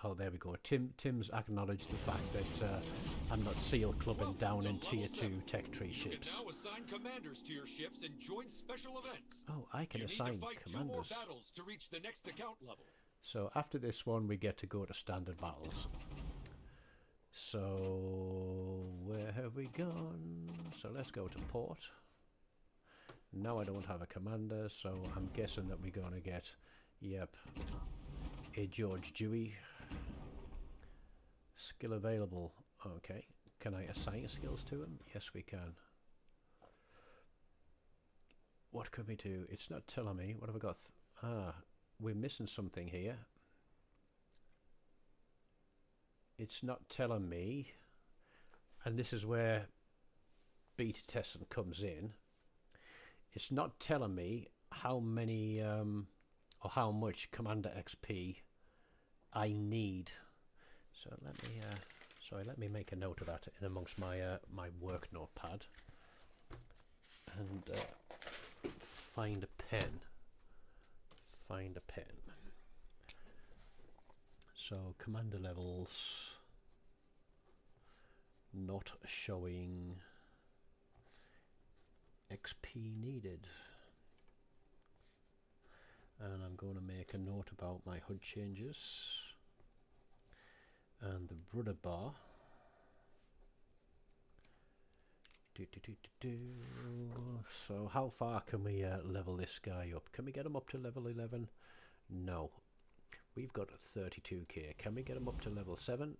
Speaker 1: Oh, there we go. Tim's acknowledged the fact that I'm not seal clubbing down in tier 2 tech tree ships.
Speaker 3: You can now assign commanders to your ships and join special events.
Speaker 1: Oh, I can assign commanders. You need to fight 2 more
Speaker 3: battles to reach the next account level.
Speaker 1: So after this one, we get to go to standard battles. So where have we gone? So let's go to port. Now I don't have a commander, so I'm guessing that we're going to get, yep, a George Dewey. Skill available. Okay. Can I assign skills to him? Yes, we can. What can we do? It's not telling me. What have I got? We're missing something here. It's not telling me. And this is where beta testing comes in. It's not telling me how many or how much Commander XP I need. So let me make a note of that in amongst my my work notepad and find a pen. Find a pen. So commander levels not showing XP needed. And I'm going to make a note about my HUD changes and the rudder bar. So how far can we level this guy up? Can we get him up to level 11? No. We've got 32k. Can we get him up to level 7?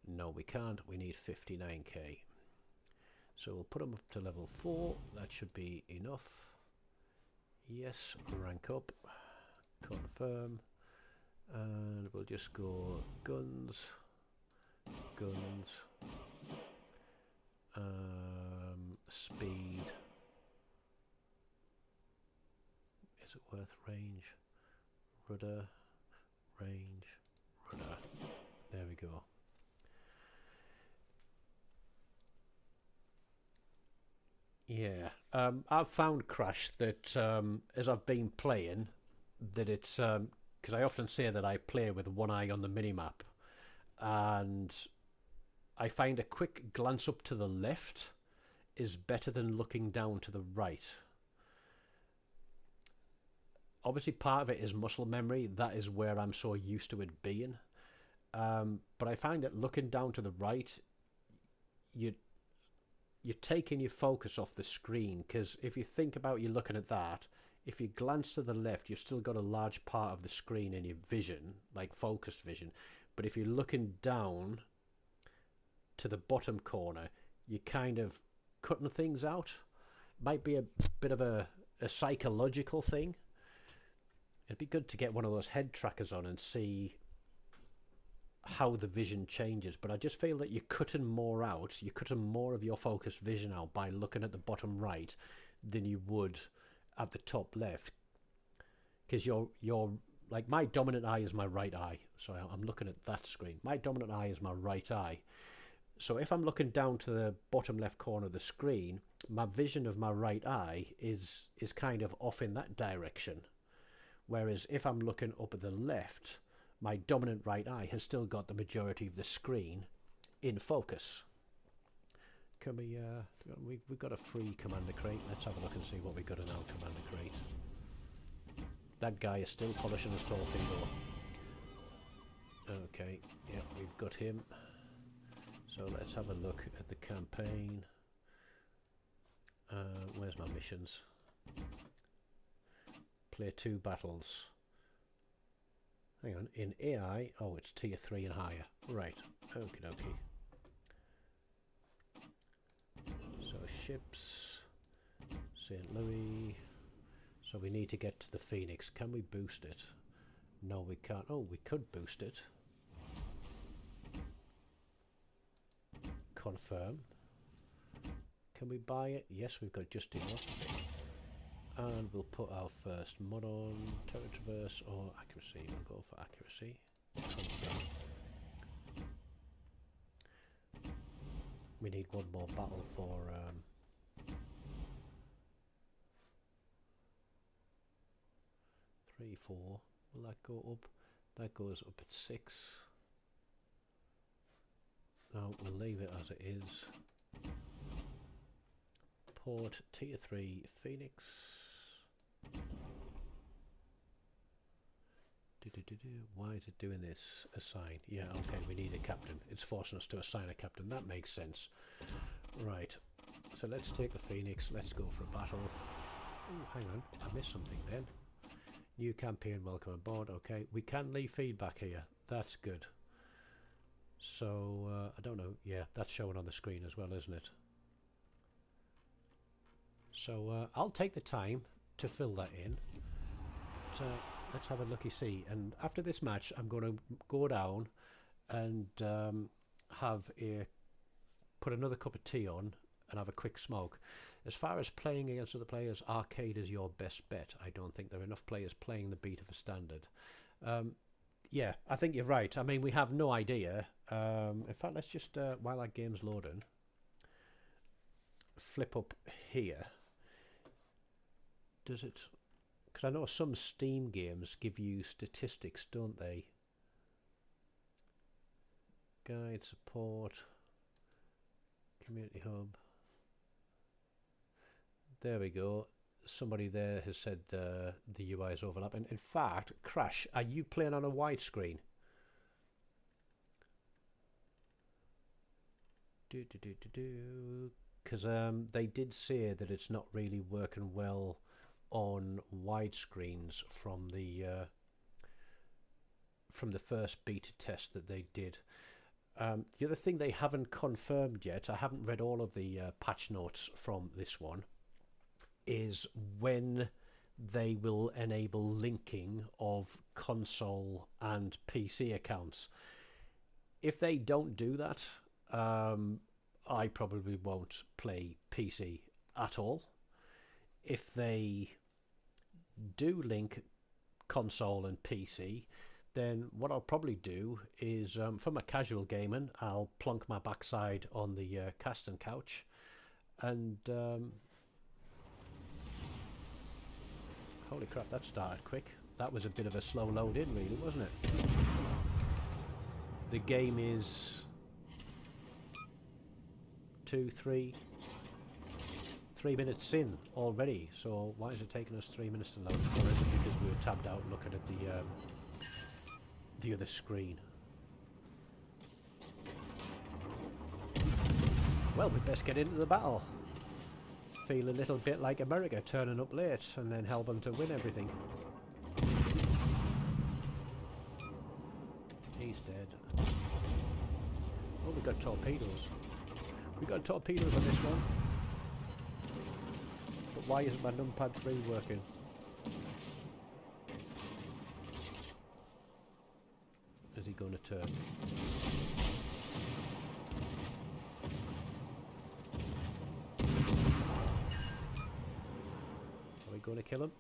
Speaker 1: No, we can't. We need 59k. So we'll put him up to level 4. That should be enough. Yes, rank up. Confirm. And we'll just go guns. Guns. Speed. Is it worth range? Rudder. Range. Rudder. There we go. Yeah, I've found, Crash, that as I've been playing, that it's because I often say that I play with one eye on the minimap, and I find a quick glance up to the left is better than looking down to the right. Obviously, part of it is muscle memory. That is where I'm so used to it being. But I find that looking down to the right, you're taking your focus off the screen, because if you think about you looking at that, if you glance to the left, you've still got a large part of the screen in your vision, like focused vision. But if you're looking down to the bottom corner, you're kind of cutting things out. Might be a bit of a psychological thing. It'd be good to get one of those head trackers on and see how the vision changes, but I just feel that you're cutting more out, you're cutting more of your focused vision out by looking at the bottom right than you would at the top left, because you're like, my dominant eye is my right eye, so I'm looking at that screen. My dominant eye is my right eye, so if I'm looking down to the bottom left corner of the screen, my vision of my right eye is kind of off in that direction, whereas if I'm looking up at the left, my dominant right eye has still got the majority of the screen in focus. Can we, we've got a free commander crate. Let's have a look and see what we got in our commander crate. That guy is still polishing his torpedo. Okay, yeah, we've got him. So let's have a look at the campaign. Where's my missions? Play 2 battles. Hang on, in AI, oh, it's tier 3 and higher. Right, okie dokie. So ships, St. Louis. So we need to get to the Phoenix. Can we boost it? No, we can't. Oh, we could boost it. Confirm. Can we buy it? Yes, we've got just enough. And we'll put our first mod on, terror traverse or accuracy. We'll go for accuracy. Confirm. We need one more battle for 3, 4. Will that go up? That goes up at 6. No, we'll leave it as it is. Port tier 3 Phoenix. Why is it doing this? Assign. Yeah, okay, we need a captain. It's forcing us to assign a captain. That makes sense. Right. So let's take the Phoenix. Let's go for a battle. Oh, hang on. I missed something then. New campaign, welcome aboard. Okay, we can leave feedback here. That's good. So, I don't know. Yeah, that's showing on the screen as well, isn't it? So, I'll take the time to fill that in. So, let's have a looky-see. And after this match, I'm going to go down and put another cup of tea on and have a quick smoke. As far as playing against other players, arcade is your best bet. I don't think there are enough players playing the beta for standard. Yeah, I think you're right. I mean, we have no idea. In fact, let's just, while that game's loading, flip up here. Does it... Because I know some Steam games give you statistics, don't they? Guide, support, community hub. There we go. Somebody there has said the UI is overlapping. In fact, Crash, are you playing on a widescreen? Because they did say that it's not really working well on widescreens from the first beta test that they did. The other thing they haven't confirmed yet, I haven't read all of the patch notes from this one, is when they will enable linking of console and PC accounts. If they don't do that, I probably won't play PC at all. If they do link console and PC, then what I'll probably do is, for my casual gaming, I'll plonk my backside on the casting couch and... holy crap, that started quick. That was a bit of a slow load in, really, wasn't it? The game is 3 minutes in already, so why is it taking us 3 minutes to load? Or is it because we were tabbed out looking at the other screen? Well, we best get into the battle. Feel a little bit like America, turning up late and then helping to win everything. He's dead. Oh, we got torpedoes. We got torpedoes on this one. But why isn't my numpad 3 working? Is he going to turn? Are we going to kill him?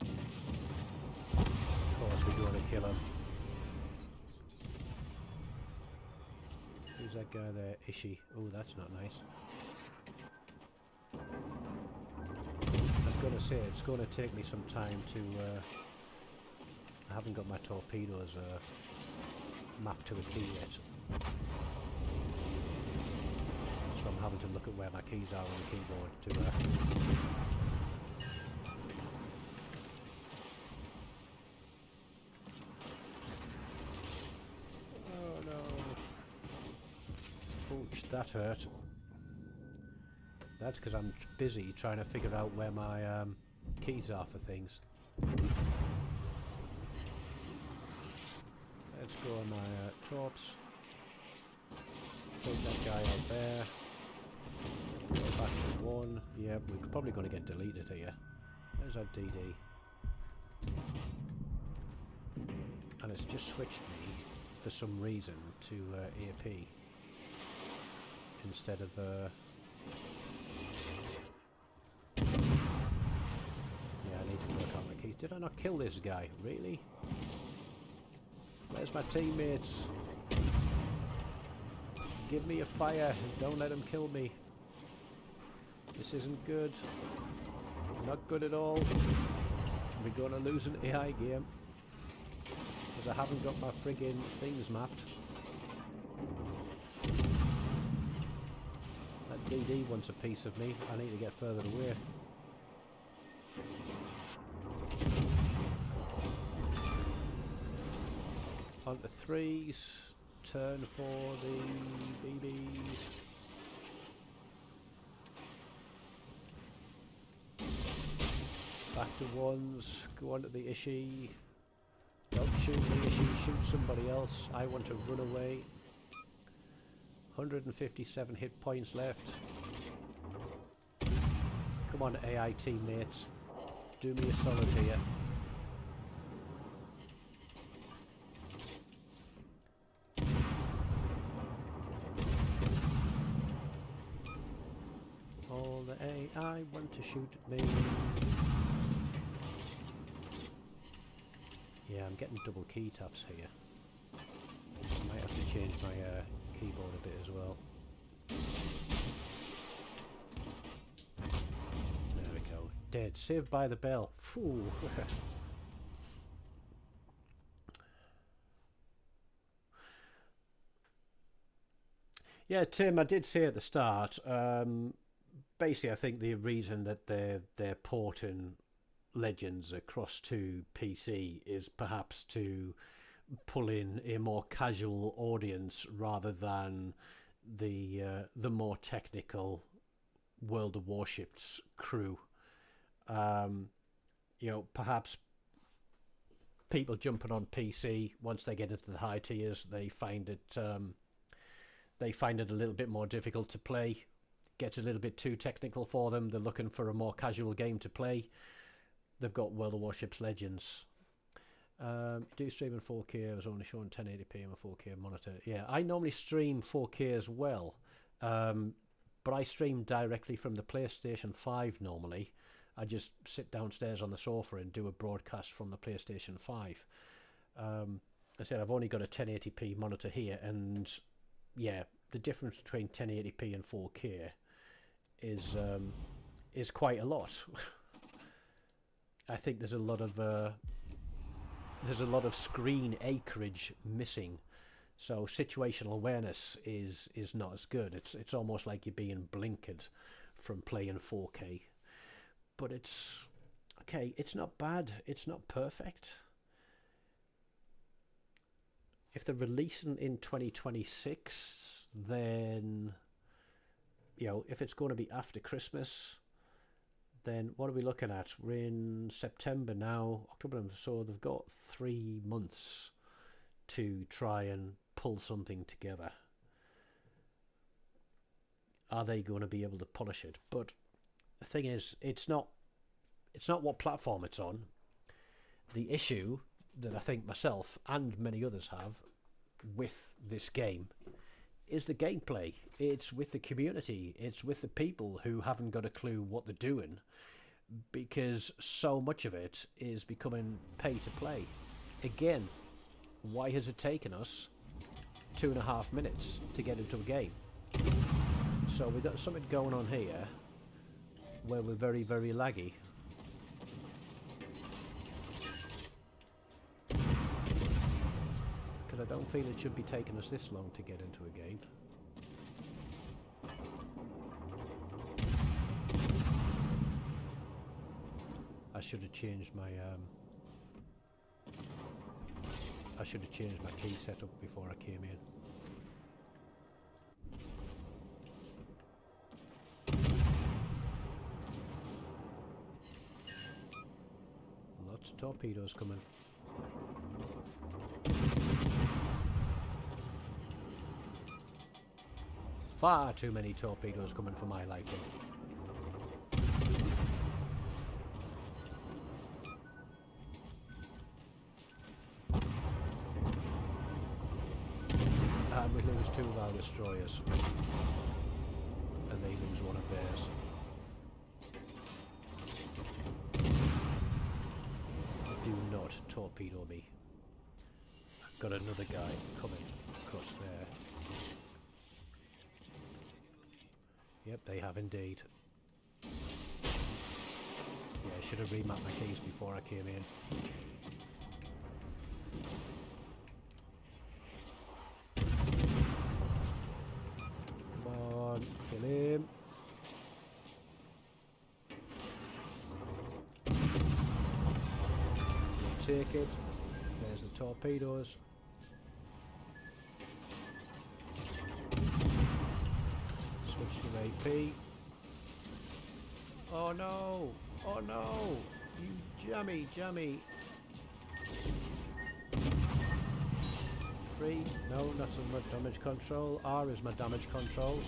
Speaker 1: Of course we're going to kill him. Who's that guy there? Ishi. Oh, that's not nice. I was going to say, it's going to take me some time to... I haven't got my torpedoes mapped to a key yet. So I'm having to look at where my keys are on the keyboard to... Oh no. Ouch, that hurt. That's because I'm busy trying to figure out where my keys are for things. Let's go on my torps. Take that guy out there. Go back to 1. Yeah, we're probably going to get deleted here. There's our DD. And it's just switched me, for some reason, to AP. Instead of... Yeah, I need to work out my keys. Did I not kill this guy? Really? Where's my teammates? Give me a fire and don't let them kill me. This isn't good. Not good at all. We're going to lose an AI game. Because I haven't got my friggin' things mapped. That DD wants a piece of me. I need to get further away. On to threes. Turn for the BBs. Back to ones. Go on to the Ishi. Don't shoot the Ishi. Shoot somebody else. I want to run away. 157 hit points left. Come on, AI teammates. Do me a solid here. All the AI want to shoot at me. Yeah, I'm getting double key taps here. I might have to change my keyboard a bit as well. There we go. Dead. Saved by the bell. Phew. Yeah, Tim, I did say at the start, basically I think the reason that they're porting Legends across to PC is perhaps to pull in a more casual audience rather than the more technical World of Warships crew. You know, perhaps people jumping on PC once they get into the high tiers, they find it a little bit more difficult to play. Gets a little bit too technical for them. They're looking for a more casual game to play. They've got World of Warships Legends. Do stream in 4K. I was only showing 1080p on a 4K monitor. Yeah, I normally stream 4K as well, but I stream directly from the PlayStation 5 normally. I just sit downstairs on the sofa and do a broadcast from the PlayStation 5. I said I've only got a 1080p monitor here, and yeah, the difference between 1080p and 4K is quite a lot. I think there's a lot of screen acreage missing, so situational awareness is not as good. It's almost like you're being blinkered from playing 4K, but it's okay. It's not bad. It's not perfect. If they're releasing in 2026, then you know, if it's going to be after Christmas, then what are we looking at? We're in September now, October, so they've got 3 months to try and pull something together. Are they going to be able to polish it? But the thing is, it's not what platform it's on. The issue that I think myself and many others have with this game is the gameplay. It's with the community. It's with the people who haven't got a clue what they're doing, because so much of it is becoming pay to play. Again, why has it taken us 2.5 minutes to get into a game? So we've got something going on here where we're very, very laggy. Because I don't feel it should be taking us this long to get into a game. I should have changed my key setup before I came in. Lots of torpedoes coming. Far too many torpedoes coming for my liking. And we lose 2 of our destroyers. And they lose 1 of theirs. Do not torpedo me. I've got another guy coming across there. Yep, they have indeed. Yeah, I should have remapped my keys before I came in. Come on, kill him. We'll take it. There's the torpedoes. AP. Oh no! Oh no! You jammy! 3. No, not so much damage control. R is my damage control.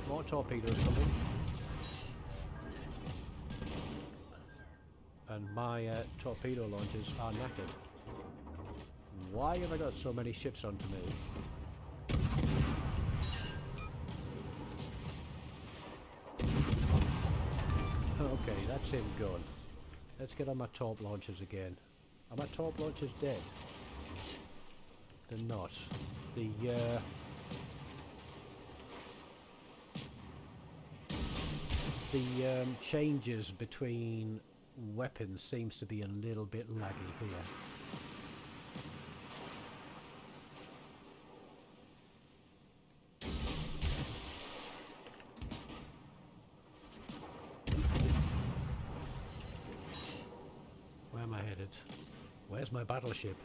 Speaker 1: More torpedoes coming. And my torpedo launchers are knackered. Why have I got so many ships onto me? Okay, that's him gone. Let's get on my torp launchers again. Are my torp launchers dead? They're not. The changes between weapons seems to be a little bit laggy here. Where am I headed? Where's my battleship?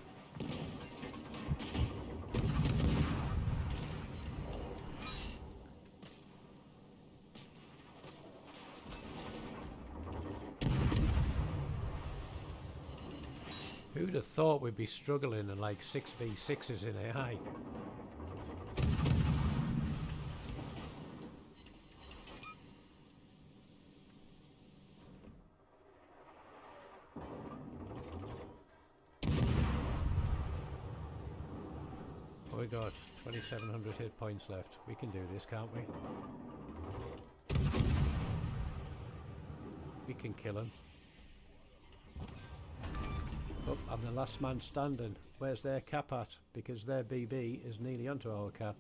Speaker 1: Who'd have thought we'd be struggling in like 6v6s in AI? Oh, we got 2,700 hit points left. We can do this, can't we? We can kill him. Oh, I'm the last man standing. Where's their cap at? Because their BB is nearly onto our cap.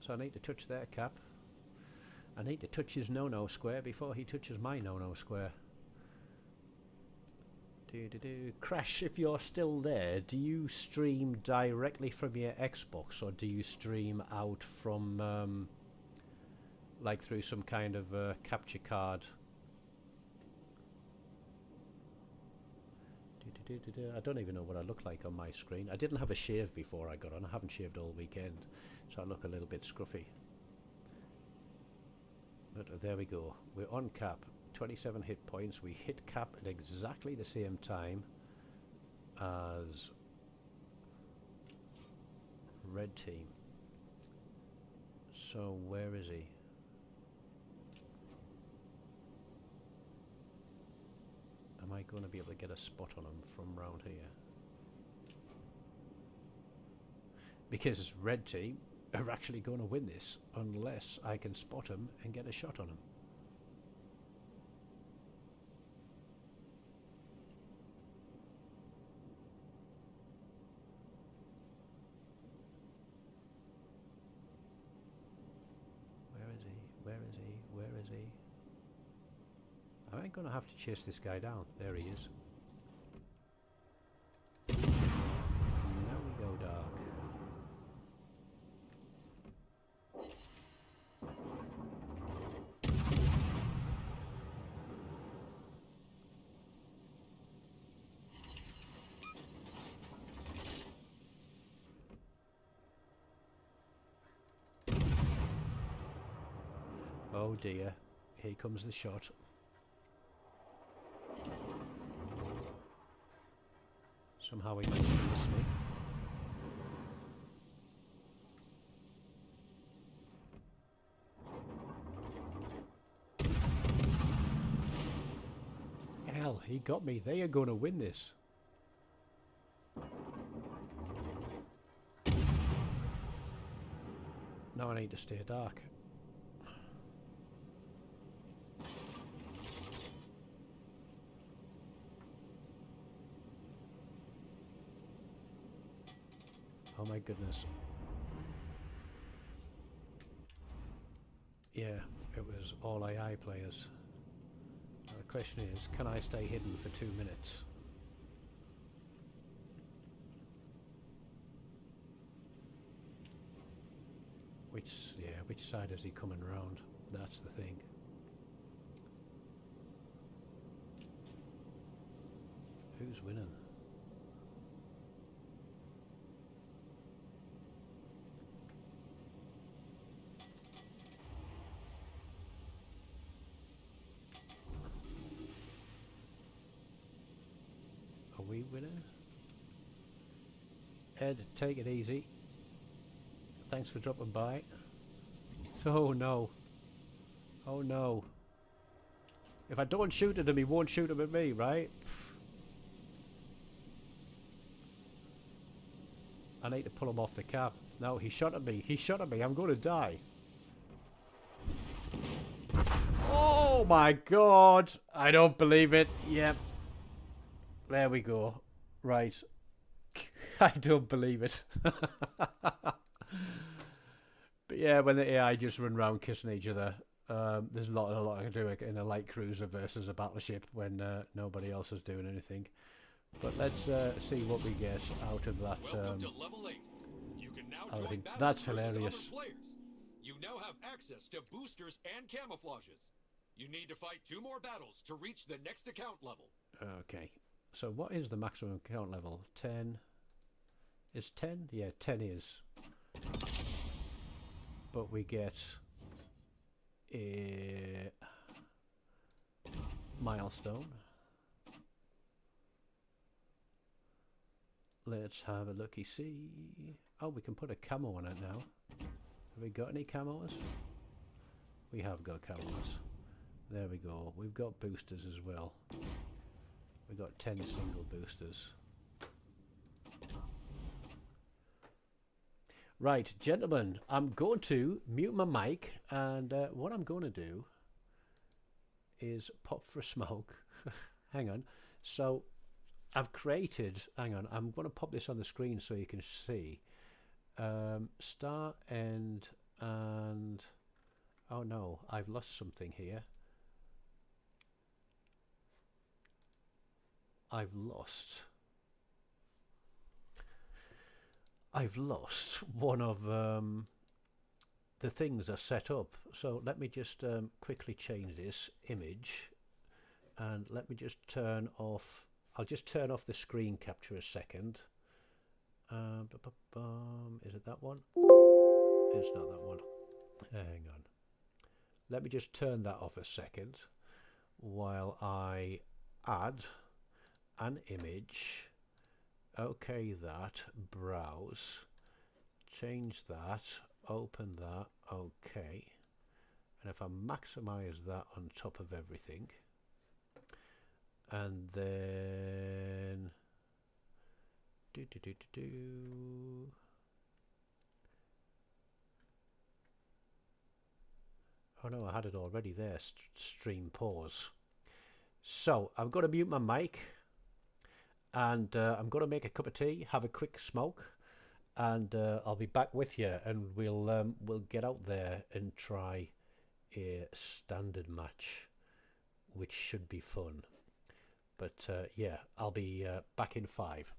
Speaker 1: So I need to touch their cap. I need to touch his no-no square before he touches my no-no square. Crash, if you're still there, do you stream directly from your Xbox or do you stream out from like through some kind of capture card? I don't even know what I look like on my screen. I didn't have a shave before I got on. I haven't shaved all weekend, so I look a little bit scruffy. But there we go. We're on cap. 27 hit points. We hit cap at exactly the same time as red team. So where is he? Am I going to be able to get a spot on him from round here? Because red team are actually going to win this unless I can spot him and get a shot on him. Where is he? Where is he? Where is he? I ain't going to have to chase this guy down. There he is. Now we go dark. Oh dear. Here comes the shot. Somehow he managed to miss me. Hell, he got me. They are going to win this. Now I need to stay dark. Oh my goodness. Yeah, it was all AI players. Now the question is, can I stay hidden for 2 minutes? Which side is he coming round? That's the thing. Who's winning? we winning? Ed, take it easy. Thanks for dropping by. Oh no. Oh no. If I don't shoot at him, he won't shoot him at me, right? I need to pull him off the cap. No, he shot at me. He shot at me. I'm going to die. Oh my god. I don't believe it. Yep. There we go. Right. I don't believe it. But yeah, when the AI just run around kissing each other, there's a lot I can do in a light cruiser versus a battleship when nobody else is doing anything. But let's see what we get out of that.
Speaker 3: Welcome to level 8. You can now
Speaker 1: I
Speaker 3: join
Speaker 1: think
Speaker 3: battles
Speaker 1: that's
Speaker 3: versus
Speaker 1: hilarious.
Speaker 3: other players. You now have access to boosters and camouflages. You need to fight 2 more battles to reach the next account level.
Speaker 1: Okay. So what is the maximum account level? 10. Is 10? Yeah, 10 is. But we get a milestone. Let's have a looky see. Oh, we can put a camo on it now. Have we got any camos? We have got camos. There we go. We've got boosters as well. We've got 10 single boosters. Right, gentlemen, I'm going to mute my mic, and what I'm going to do is pop for a smoke. Hang on. So I've created, hang on, I'm going to pop this on the screen so you can see. Start, end, and oh no, I've lost something here. I've lost one of the things are set up. So let me just quickly change this image, and let me just turn off, I'll just turn off the screen capture a second. Is it that one? It's not that one. Hang on. Let me just turn that off a second while I add an image. Okay, that, browse, change that, open that, okay. And if I maximize that on top of everything, and then oh no, I had it already there. Stream pause. So I'm going to mute my mic, and I'm going to make a cup of tea, have a quick smoke, and I'll be back with you, and we'll get out there and try a standard match, which should be fun. But yeah, I'll be back in 5.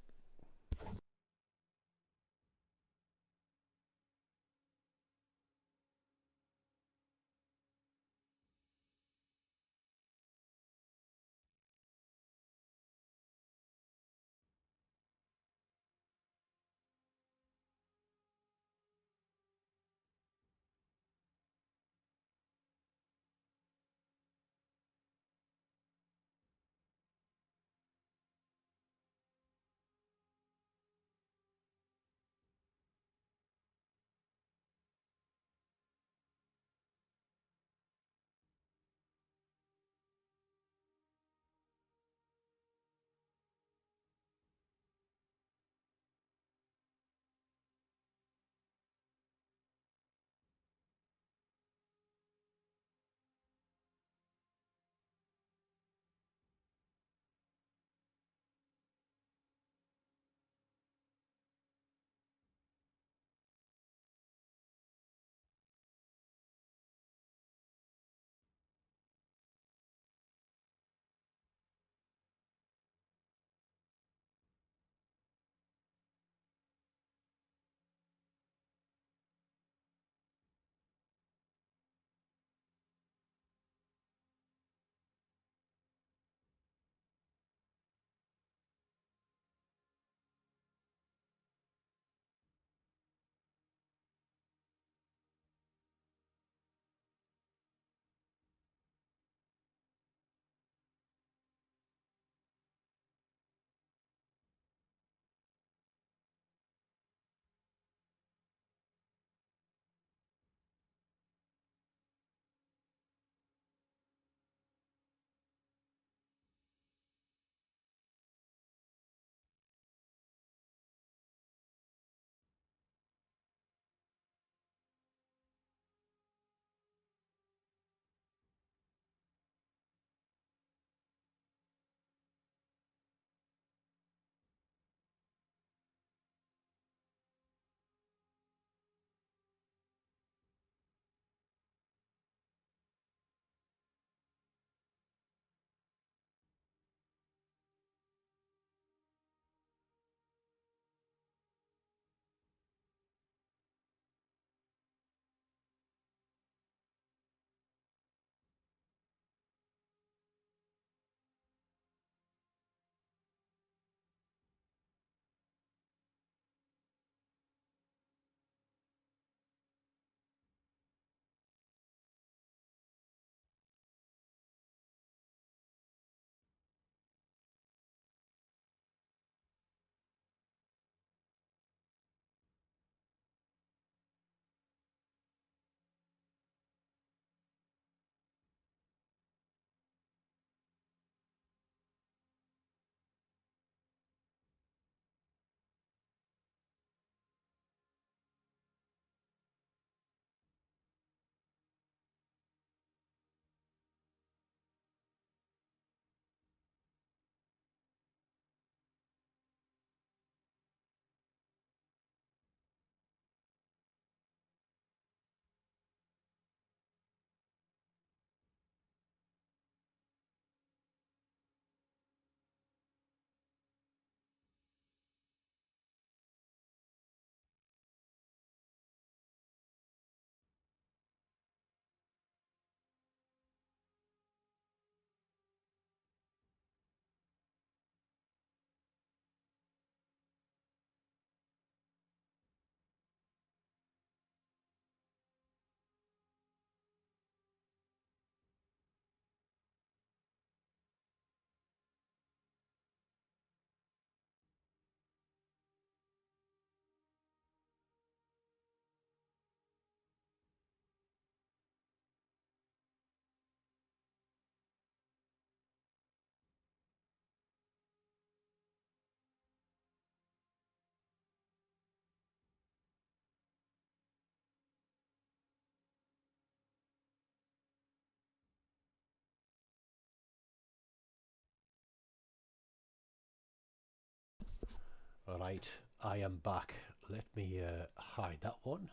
Speaker 1: Right, I am back. Let me hide that one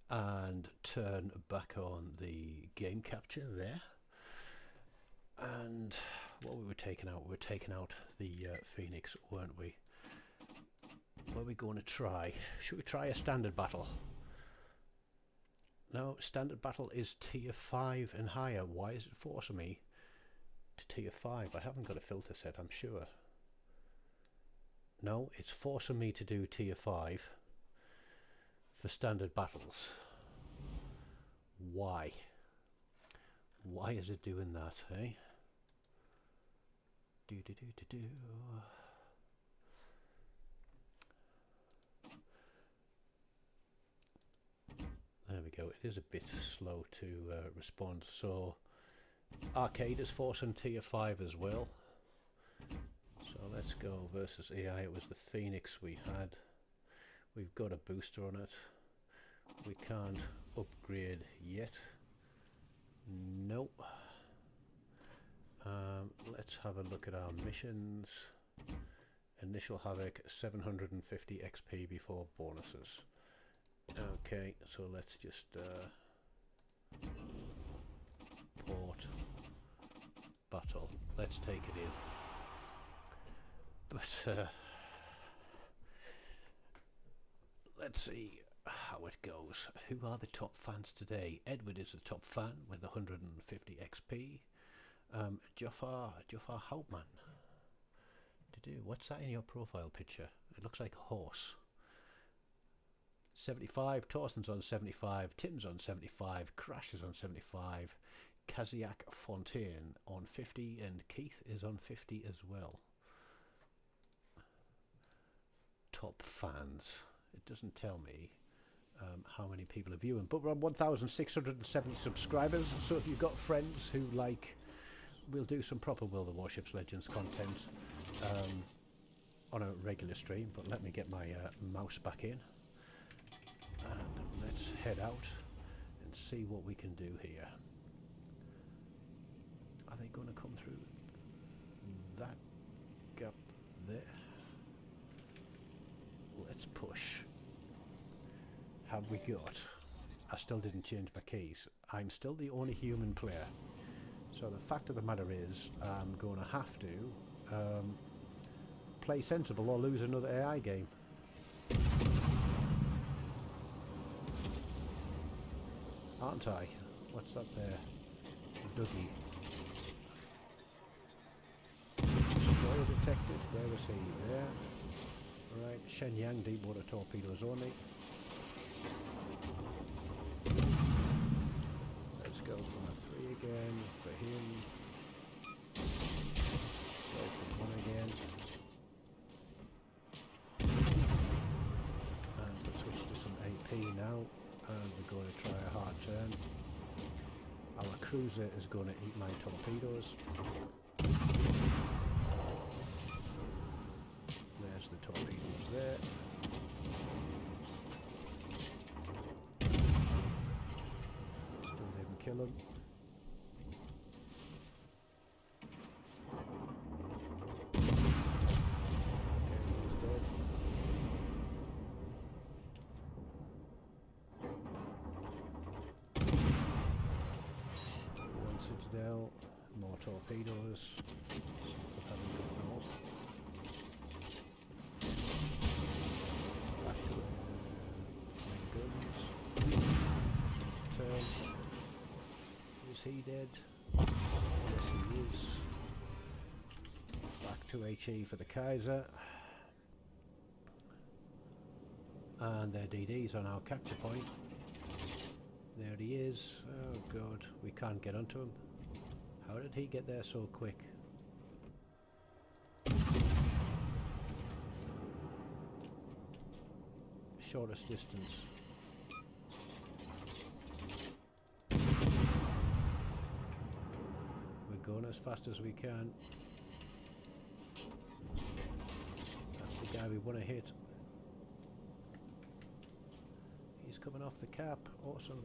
Speaker 1: and turn back on the game capture there. And what were we taking out? We were taking out the Phoenix, weren't we? What are we going to try? Should we try a standard battle? No, standard battle is tier 5 and higher. Why is it forcing me to tier 5? I haven't got a filter set, I'm sure. No, it's forcing me to do tier 5 for standard battles. Why? Why is it doing that, eh? There we go. It is a bit slow to respond. So arcade is forcing tier 5 as well. So let's go versus AI. It was the Phoenix we had. We've got a booster on it. We can't upgrade yet. Nope. Let's have a look at our missions. Initial Havoc, 750 XP before bonuses. Okay, so let's just port battle. Let's take it in. But let's see how it goes. Who are the top fans today? Edward is the top fan with 150 XP. Jafar Hauptmann. What's that in your profile picture? It looks like a horse. 75, Torsten's on 75, Tim's on 75, Crash is on 75, Kaziak Fontaine on 50, and Keith is on 50 as well. Top fans. It doesn't tell me how many people are viewing, but we're on 1,670 subscribers, so if you've got friends who like, we'll do some proper World of Warships Legends content on a regular stream, but let me get my mouse back in. And let's head out and see what we can do here. Are they going to come through that gap there? Let's push. Have we got? I still didn't change my keys. I'm still the only human player. So the fact of the matter is, I'm going to have to play sensible or lose another AI game. Aren't I? What's that there? Dougie. Destroyer detected. Where was he? There. Alright, Shenyang deep water torpedoes only. Let's go from a 3 again for him. Go for 1 again. And we'll switch to some AP now. And we're going to try a hard turn. Our cruiser is going to eat my torpedoes. There's the torpedoes there. Still didn't kill him. Okay, he's dead. One citadel, more torpedoes. Still haven't got them up. Back to main guns. Turn. Is he dead? Yes, he is. Back to HE for the Kaiser. And their DD's on our capture point. There he is. Oh god, we can't get onto him. How did he get there so quick? Shortest distance. We're going as fast as we can. That's the guy we want to hit. He's coming off the cap. Awesome.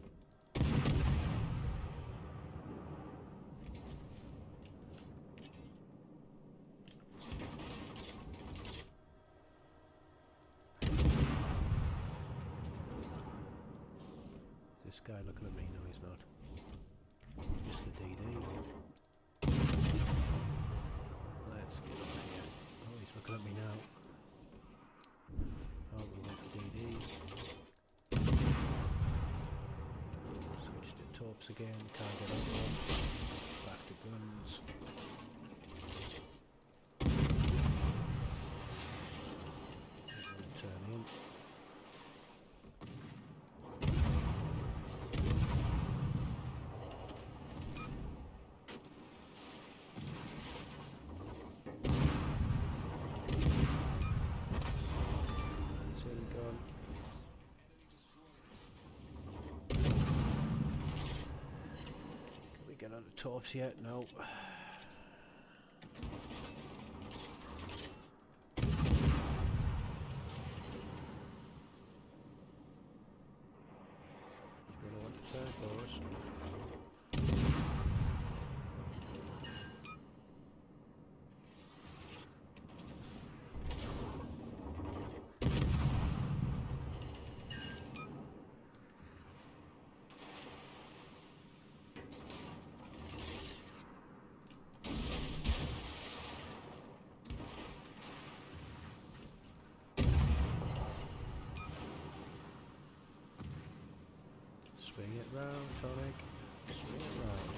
Speaker 1: This guy looking at me? No, he's not. Mr. DD. Let's get over here. Oh, he's looking at me now. Oh, we want the DD. Switch to torps again. Can't get over. Back to guns. Turn in. Get on the torps yet? No. He's going to want to turn for us. Swing it round, Tonic. Swing it round.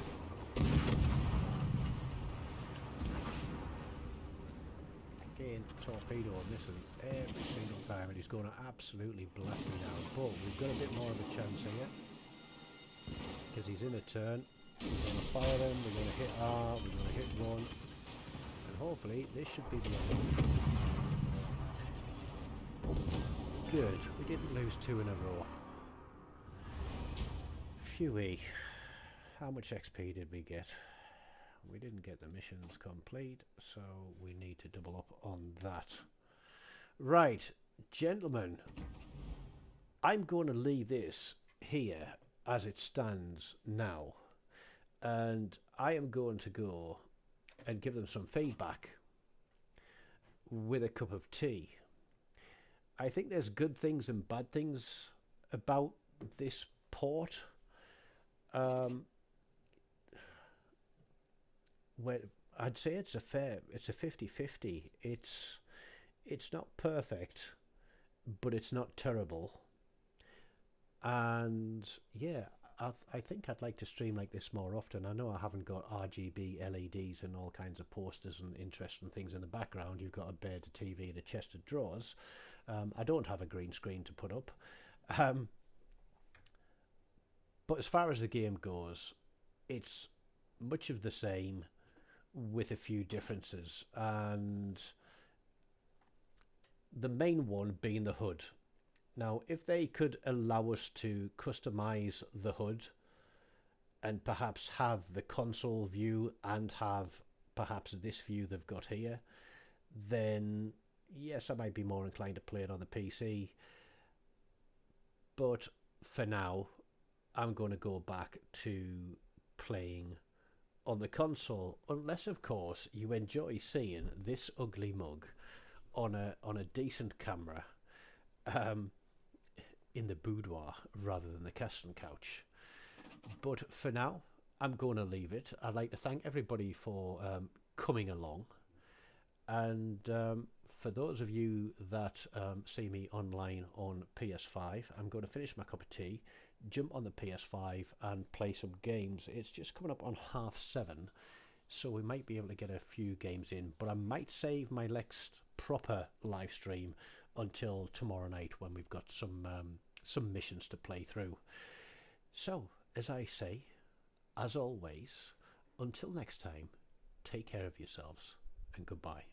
Speaker 1: Again, torpedo missing every single time, and he's going to absolutely black me now. But we've got a bit more of a chance here because he's in a turn. We're going to fire him. We're going to hit R. We're going to hit 1, and hopefully this should be the end. Good. We didn't lose 2 in a row. Phewie. How much XP did we get? We didn't get the missions complete, so we need to double up on that. Right, gentlemen, I'm going to leave this here as it stands now, and I am going to go and give them some feedback with a cup of tea. I think there's good things and bad things about this port. Where I'd say it's a 50-50. It's not perfect, but it's not terrible. And yeah, I think I'd like to stream like this more often. I know I haven't got RGB LEDs and all kinds of posters and interesting things in the background. You've got a bed, a TV, and a chest of drawers. I don't have a green screen to put up. But as far as the game goes, it's much of the same with a few differences. And the main one being the HUD. Now, if they could allow us to customize the HUD and perhaps have the console view and have perhaps this view they've got here, then yes, I might be more inclined to play it on the PC. But for now, I'm going to go back to playing on the console, unless of course you enjoy seeing this ugly mug on a decent camera in the boudoir rather than the casting couch. But for now, I'm going to leave it. I'd like to thank everybody for coming along, and for those of you that see me online on PS5, I'm going to finish my cup of tea, jump on the PS5 and play some games. It's just coming up on 7:30, so we might be able to get a few games in, but I might save my next proper live stream until tomorrow night when we've got some missions to play through. So, as I say, as always, until next time, take care of yourselves and goodbye.